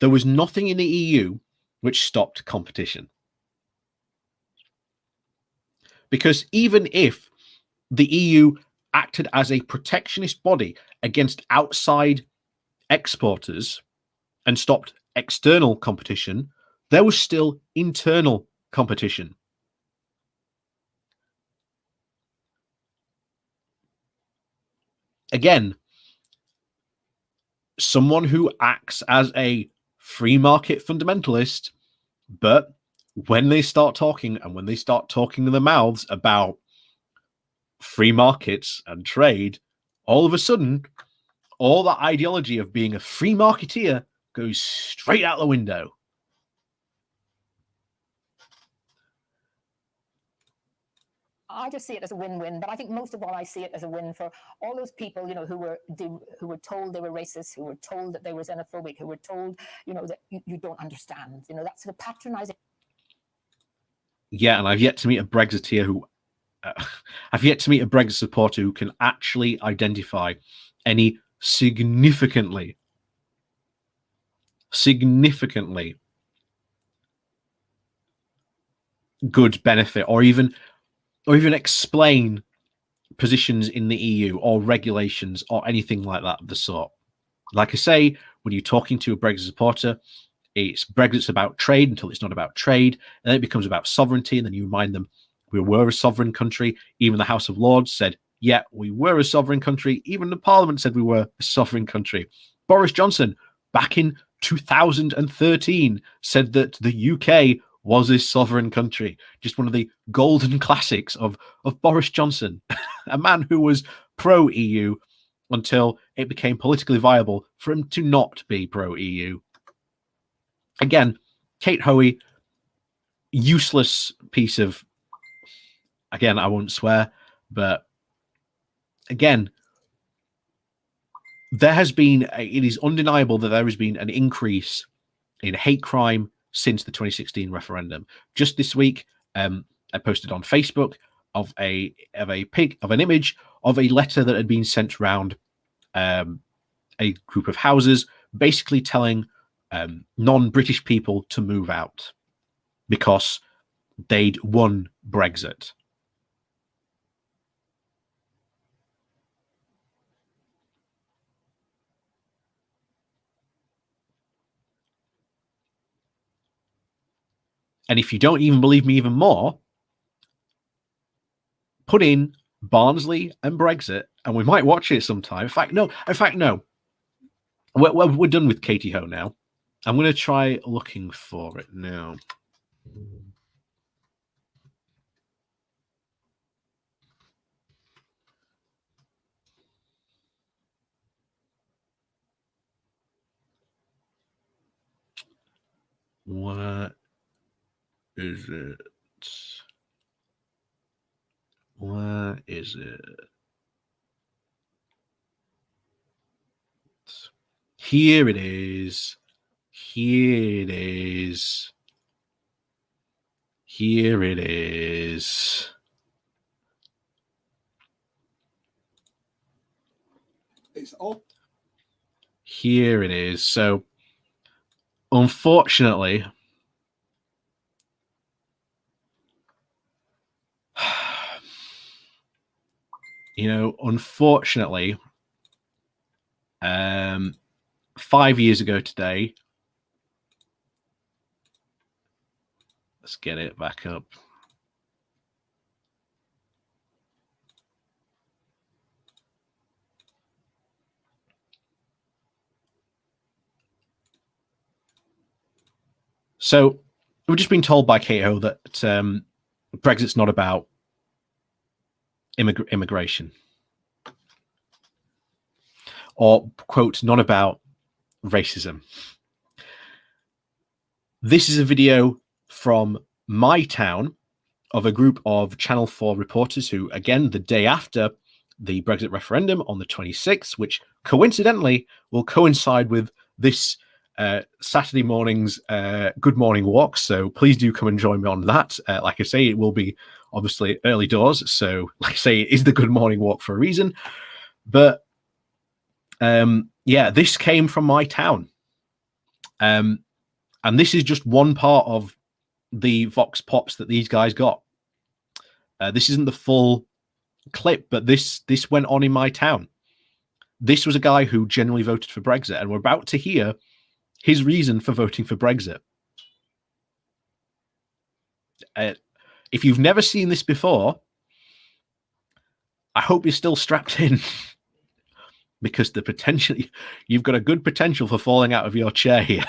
Speaker 1: There was nothing in the EU which stopped competition. Because even if the EU acted as a protectionist body against outside exporters and stopped external competition, there was still internal competition. Again, someone who acts as a free market fundamentalist, but when they start talking and when they start talking in their mouths about free markets and trade, all of a sudden, all that ideology of being a free marketeer goes straight out the window.
Speaker 9: I just see it as a win-win, but I think most of all, I see it as a win for all those people, who were told they were racist, who were told that they were xenophobic, who were told, that you don't understand, that sort of patronizing.
Speaker 1: Yeah, and I've yet to meet a Brexiteer who, I've yet to meet a Brexit supporter who can actually identify any significantly good benefit, or even explain positions in the EU or regulations or anything like that of the sort. Like I say, when you're talking to a Brexit supporter, Brexit's about trade until it's not about trade, and then it becomes about sovereignty, and then you remind them we were a sovereign country. Even the House of Lords said, yeah, we were a sovereign country. Even the Parliament said we were a sovereign country. Boris Johnson, back in 2013, said that the UK was a sovereign country. Just one of the golden classics of Boris Johnson, a man who was pro-EU until it became politically viable for him to not be pro-EU. Again, Kate Hoey, useless piece of, again, I won't swear, but again, it is undeniable that there has been an increase in hate crime since the 2016 referendum. Just this week, I posted on Facebook of an image of a letter that had been sent around a group of houses, basically telling non-British people to move out because they'd won Brexit. And if you don't even believe me even more, put in Barnsley and Brexit, and we might watch it sometime. In fact, no. We're done with Katie Ho now. I'm going to try looking for it now. Where is it? Where is it? Here it is. Here it is. Here it is.
Speaker 10: It's all.
Speaker 1: Here it is. So, unfortunately, unfortunately, 5 years ago today, let's get it back up. So we've just been told by Cato that Brexit's not about immigration, or, quote, not about racism. This is a video from my town of a group of Channel 4 reporters who, again, the day after the Brexit referendum on the 26th, which coincidentally will coincide with this Saturday morning's Good Morning Walk. So please do come and join me on that. Like I say, it will be obviously early doors. So like I say, it is the Good Morning Walk for a reason. But yeah, this came from my town. And this is just one part of the Vox Pops that these guys got. This isn't the full clip, but this went on in my town. This was a guy who generally voted for Brexit, and we're about to hear his reason for voting for Brexit. If you've never seen this before, I hope you're still strapped in because you've got a good potential for falling out of your chair here.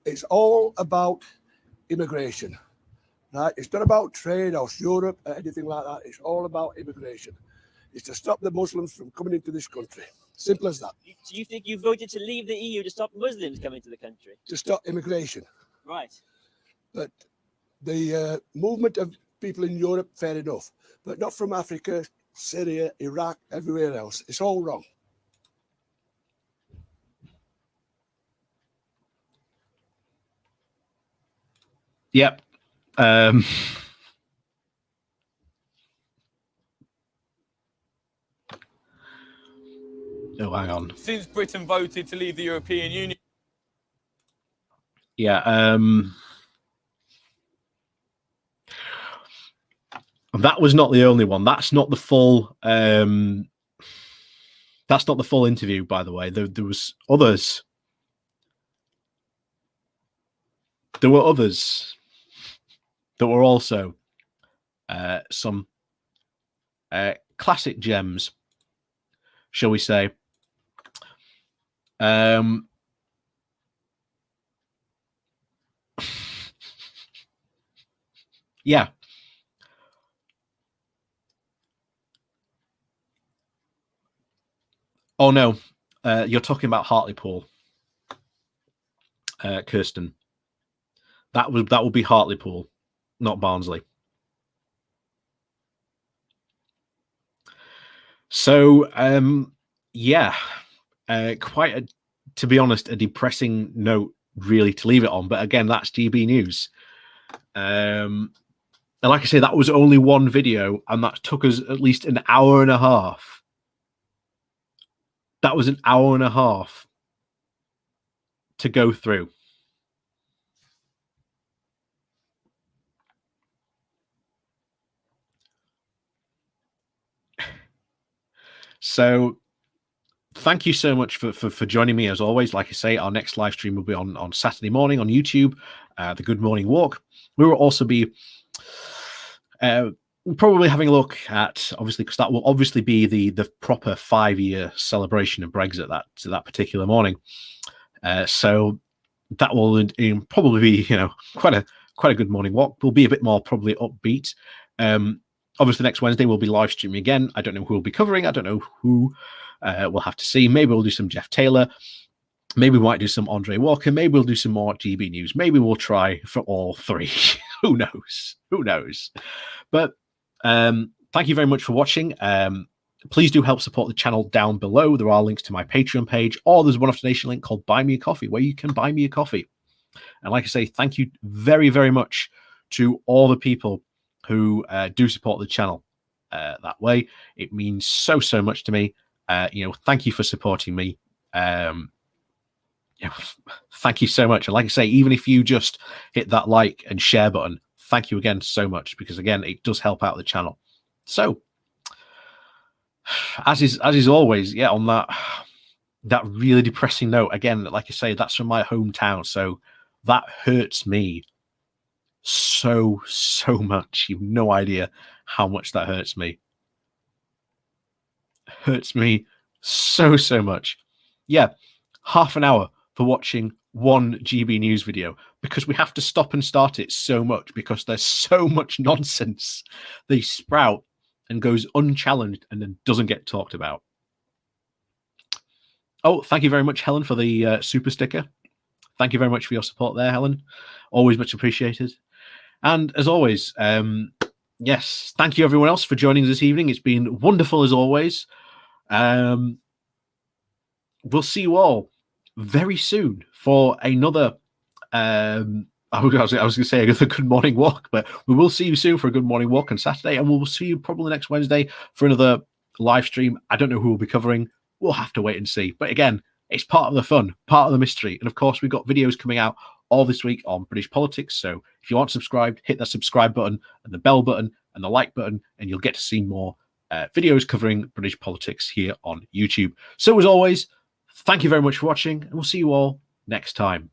Speaker 10: It's all about immigration, right? It's not about trade or Europe or anything like that. It's all about immigration. It's to stop the Muslims from coming into this country. Simple as that.
Speaker 11: Do you think you voted to leave the EU to stop Muslims coming to the country?
Speaker 10: To stop immigration.
Speaker 11: Right.
Speaker 10: But the movement of people in Europe, fair enough. But not from Africa, Syria, Iraq, everywhere else. It's all wrong.
Speaker 1: Yep. Oh, hang on.
Speaker 12: Since Britain voted to leave the European Union.
Speaker 1: Yeah. That was not the only one. That's not the full. That's not the full interview, by the way. There was others. There were others that were also some classic gems, shall we say. Yeah. Oh no, you're talking about Hartlepool, Kirsten. That would be Hartlepool, not Barnsley. So, yeah, quite a, to be honest, a depressing note really to leave it on. But again, that's GB News. And like I say, that was only one video, and that took us at least an hour and a half. That was an hour and a half to go through. So thank you so much for joining me as always. Like I say, our next live stream will be on Saturday morning on YouTube, the Good Morning Walk. We will also be probably having a look at, obviously, because that will obviously be the proper 5-year celebration of Brexit that particular morning. So that will probably be, you know, quite a good morning walk. Will be a bit more probably upbeat. Obviously, next Wednesday we'll be live streaming again. I don't know who we'll be covering. I don't know who. We'll have to see. Maybe we'll do some Jeff Taylor. Maybe we might do some Andre Walker. Maybe we'll do some more GB News. Maybe we'll try for all three. Who knows? Who knows? But thank you very much for watching. Please do help support the channel down below. There are links to my Patreon page, or there's one off donation link called Buy Me a Coffee, where you can buy me a coffee. And like I say, thank you very, very much to all the people who do support the channel that way. It means so much to me. You know, thank you for supporting me. You know, thank you so much. And like I say, even if you just hit that like and share button, thank you again so much, because again, it does help out the channel. So, as is always, yeah, on that really depressing note, again, like I say, that's from my hometown, so that hurts me so much. You've no idea how much that hurts me. Hurts me so much. Yeah, half an hour for watching one GB News video, because we have to stop and start it so much, because there's so much nonsense they sprout and goes unchallenged and then doesn't get talked about. Oh, thank you very much, Helen, for the super sticker. Thank you very much for your support there, Helen. Always much appreciated. And as always, yes, thank you everyone else for joining us this evening. It's been wonderful as always. We'll see you all very soon for another I was going to say another Good Morning Walk, but we will see you soon for a Good Morning Walk on Saturday, and we'll see you probably next Wednesday for another live stream. I don't know who we'll be covering. We'll have to wait and see. But again, it's part of the fun, part of the mystery. And of course, we've got videos coming out all this week on British politics. So if you aren't subscribed, hit that subscribe button and the bell button and the like button, and you'll get to see more videos covering British politics here on YouTube. So as always, thank you very much for watching, and we'll see you all next time.